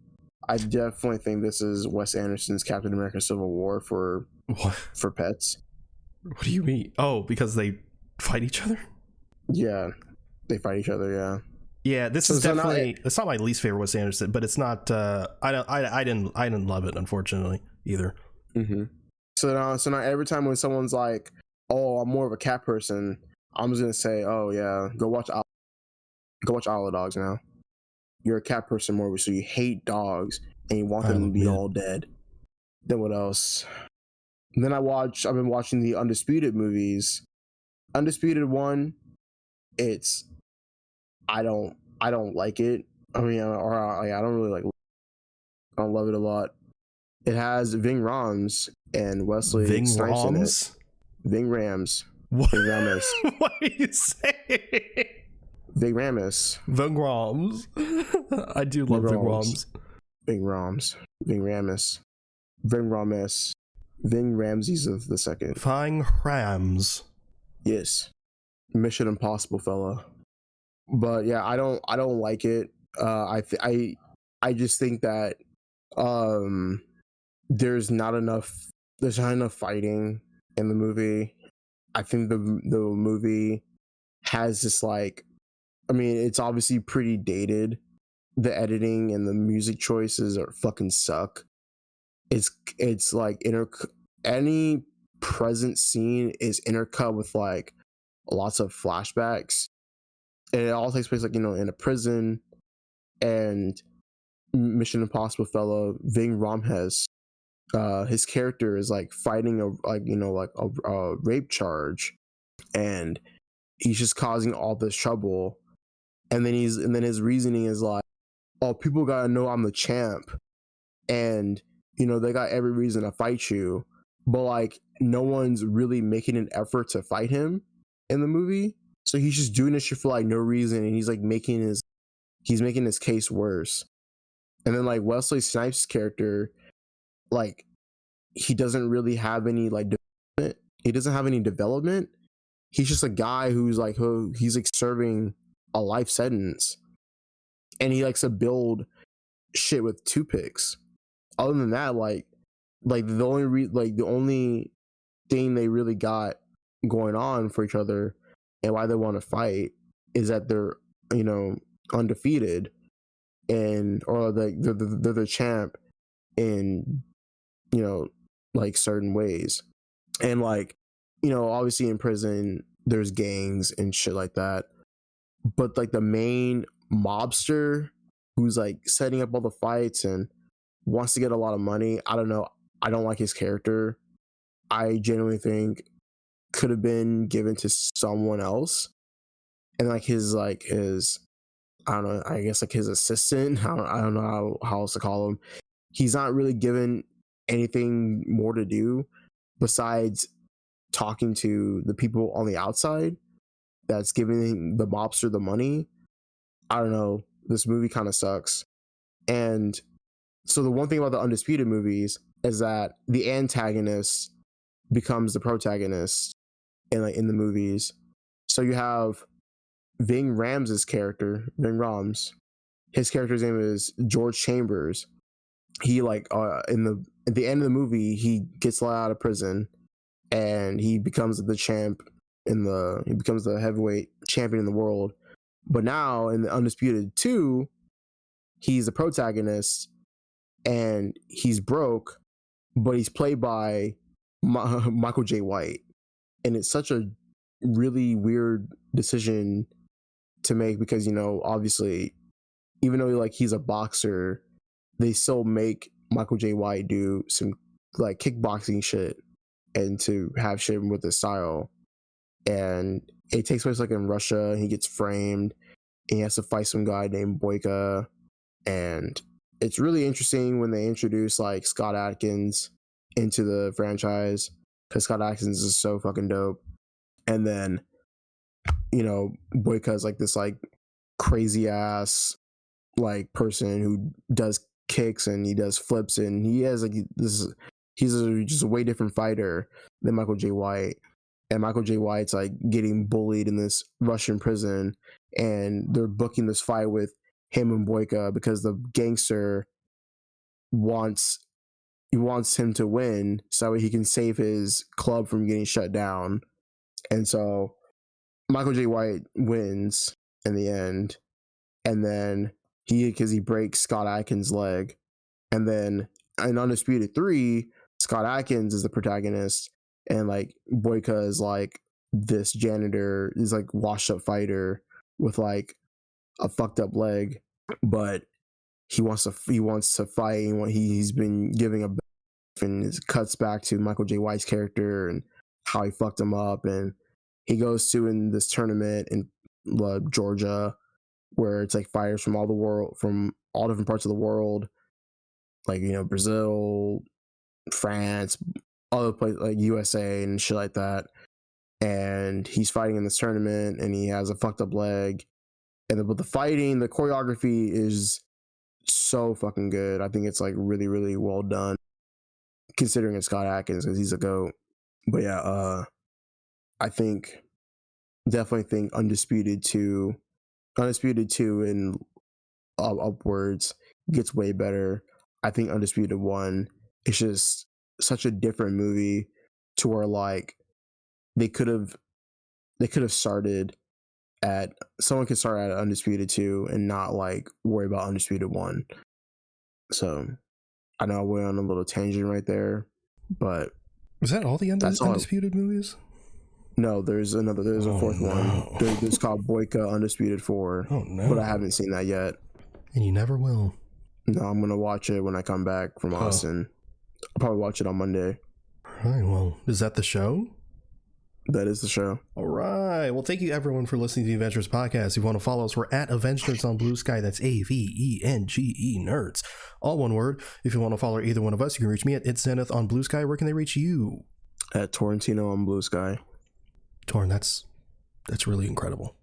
I definitely think this is Wes Anderson's Captain America: Civil War for pets. What do you mean? Oh, because they fight each other? Yeah, they fight each other. Yeah. Yeah, this is definitely. It's not my least favorite Wes Anderson, but it's not. I didn't love it, unfortunately, either. Mm-hmm. So now every time when someone's like, "Oh, I'm more of a cat person," I'm just gonna say, "Oh yeah, go watch Isle of Dogs now. You're a cat person more, so you hate dogs and you want them to be all dead." Then what else? And then I've been watching the Undisputed movies. Undisputed 1, I don't like it. I mean, I don't really like. I don't love it a lot. It has Ving Rhames and Wesley Snipes in it. Ving Rhames. What? Ving Rhames. What are you saying? Ving Rhames. Ving Rhames. I do love Ving Rhames. Ving Rhames. Ving Rhames. Ving Rhames. Ving Ramses of the second. Ving Rhames. Yes. Mission Impossible fella. But yeah, I don't like it. I just think that there's not enough fighting in the movie. I think the movie has this like, I mean, it's obviously pretty dated. The editing and the music choices are fucking suck. It's like any present scene is intercut with like lots of flashbacks, and it all takes place like, you know, in a prison. And Mission Impossible fellow Ving Rhames, his character is like fighting a rape charge, and he's just causing all this trouble. And then his reasoning is like, oh, people gotta know I'm the champ, and you know they got every reason to fight you, but like no one's really making an effort to fight him in the movie. So he's just doing this shit for like no reason, and he's making his case worse. And then like Wesley Snipes' character, like he doesn't really have any like development. He doesn't have any development. He's just a guy who's like serving a life sentence, and he likes to build shit with toothpicks. Other than that, like the only thing they really got going on for each other and why they want to fight is that they're, you know, undefeated, and or they're the champ in, you know, like certain ways. And like, you know, obviously in prison there's gangs and shit like that, but like the main mobster who's like setting up all the fights and wants to get a lot of money, I don't know, I don't like his character. I genuinely think could have been given to someone else. And like his I don't know, I guess like his assistant, I don't know how else to call him, he's not really given anything more to do besides talking to the people on the outside that's giving the mobster the money. I don't know, this movie kind of sucks. And so the one thing about the Undisputed movies is that the antagonist becomes the protagonist in the movies. So you have Ving Rhames' character, Ving Rhames. His character's name is George Chambers. He like at the end of the movie, he gets let out of prison and he becomes the champ he becomes the heavyweight champion in the world. But now in the Undisputed 2, he's the protagonist and he's broke, but he's played by Michael J. White. And it's such a really weird decision to make because, you know, obviously, even though like he's a boxer, they still make Michael J. White do some like kickboxing shit and to have shit with his style. And it takes place like in Russia. He gets framed and he has to fight some guy named Boyka. And it's really interesting when they introduce like Scott Adkins into the franchise, because Scott Adkins is so fucking dope. And then, you know, Boyka is like this like crazy ass like person who does kicks and he does flips, and he has like he's just a way different fighter than Michael J. White. And Michael J. White's like getting bullied in this Russian prison, and they're booking this fight with him and Boyka because the gangster wants him to win so that way he can save his club from getting shut down. And so Michael J. White wins in the end, and then because he breaks Scott Adkins' leg, and then in Undisputed 3, Scott Adkins is the protagonist, and like Boyka is like this janitor, is like washed up fighter with like a fucked up leg, but he wants to fight, and he's been giving a, and it cuts back to Michael J. White's character and how he fucked him up, and he goes to in this tournament in Georgia where it's like fighters from all the world, from all different parts of the world, like, you know, Brazil, France, other places like USA and shit like that. And he's fighting in this tournament, and he has a fucked up leg. And but the fighting, the choreography is so fucking good. I think it's like really, really well done, considering it's Scott Adkins because he's a GOAT. But yeah, I definitely think Undisputed 2 and upwards gets way better. I think Undisputed 1 is just such a different movie to where like they could have started at, someone could start at Undisputed 2 and not like worry about Undisputed 1. So I know I went on a little tangent right there, but was that all the Undisputed movies? No, there's a fourth one. There's called Boyka Undisputed 4. Oh no! But I haven't seen that yet. And you never will. No, I'm gonna watch it when I come back from Austin. I'll probably watch it on Monday. All right. Well, is that the show? That is the show. All right. Well, thank you everyone for listening to the Avengenerds podcast. If you want to follow us, we're at Avengenerds on Blue Sky. That's AVENGE Nerds, all one word. If you want to follow either one of us, you can reach me at It's Zenith on Blue Sky. Where can they reach you? At Torrentino on Blue Sky. Torn, that's really incredible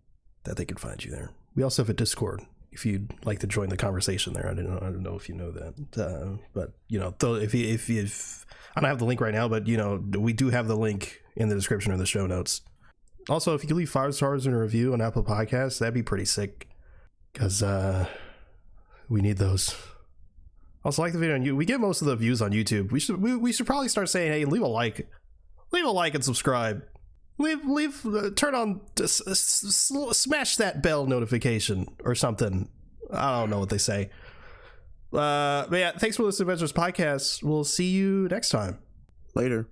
that they could find you there. We also have a Discord if you'd like to join the conversation there. I don't know if you know that, but you know, though, if I don't have the link right now, but you know, we do have the link in the description or the show notes. Also, if you could leave 5 stars in a review on Apple Podcasts, that'd be pretty sick, because we need those. Also, like the video on YouTube. We get most of the views on YouTube. We should probably start saying, hey, leave a like and subscribe. Turn on, smash that bell notification or something. I don't know what they say. But yeah, thanks for listening to Avengenerds podcast. We'll see you next time. Later.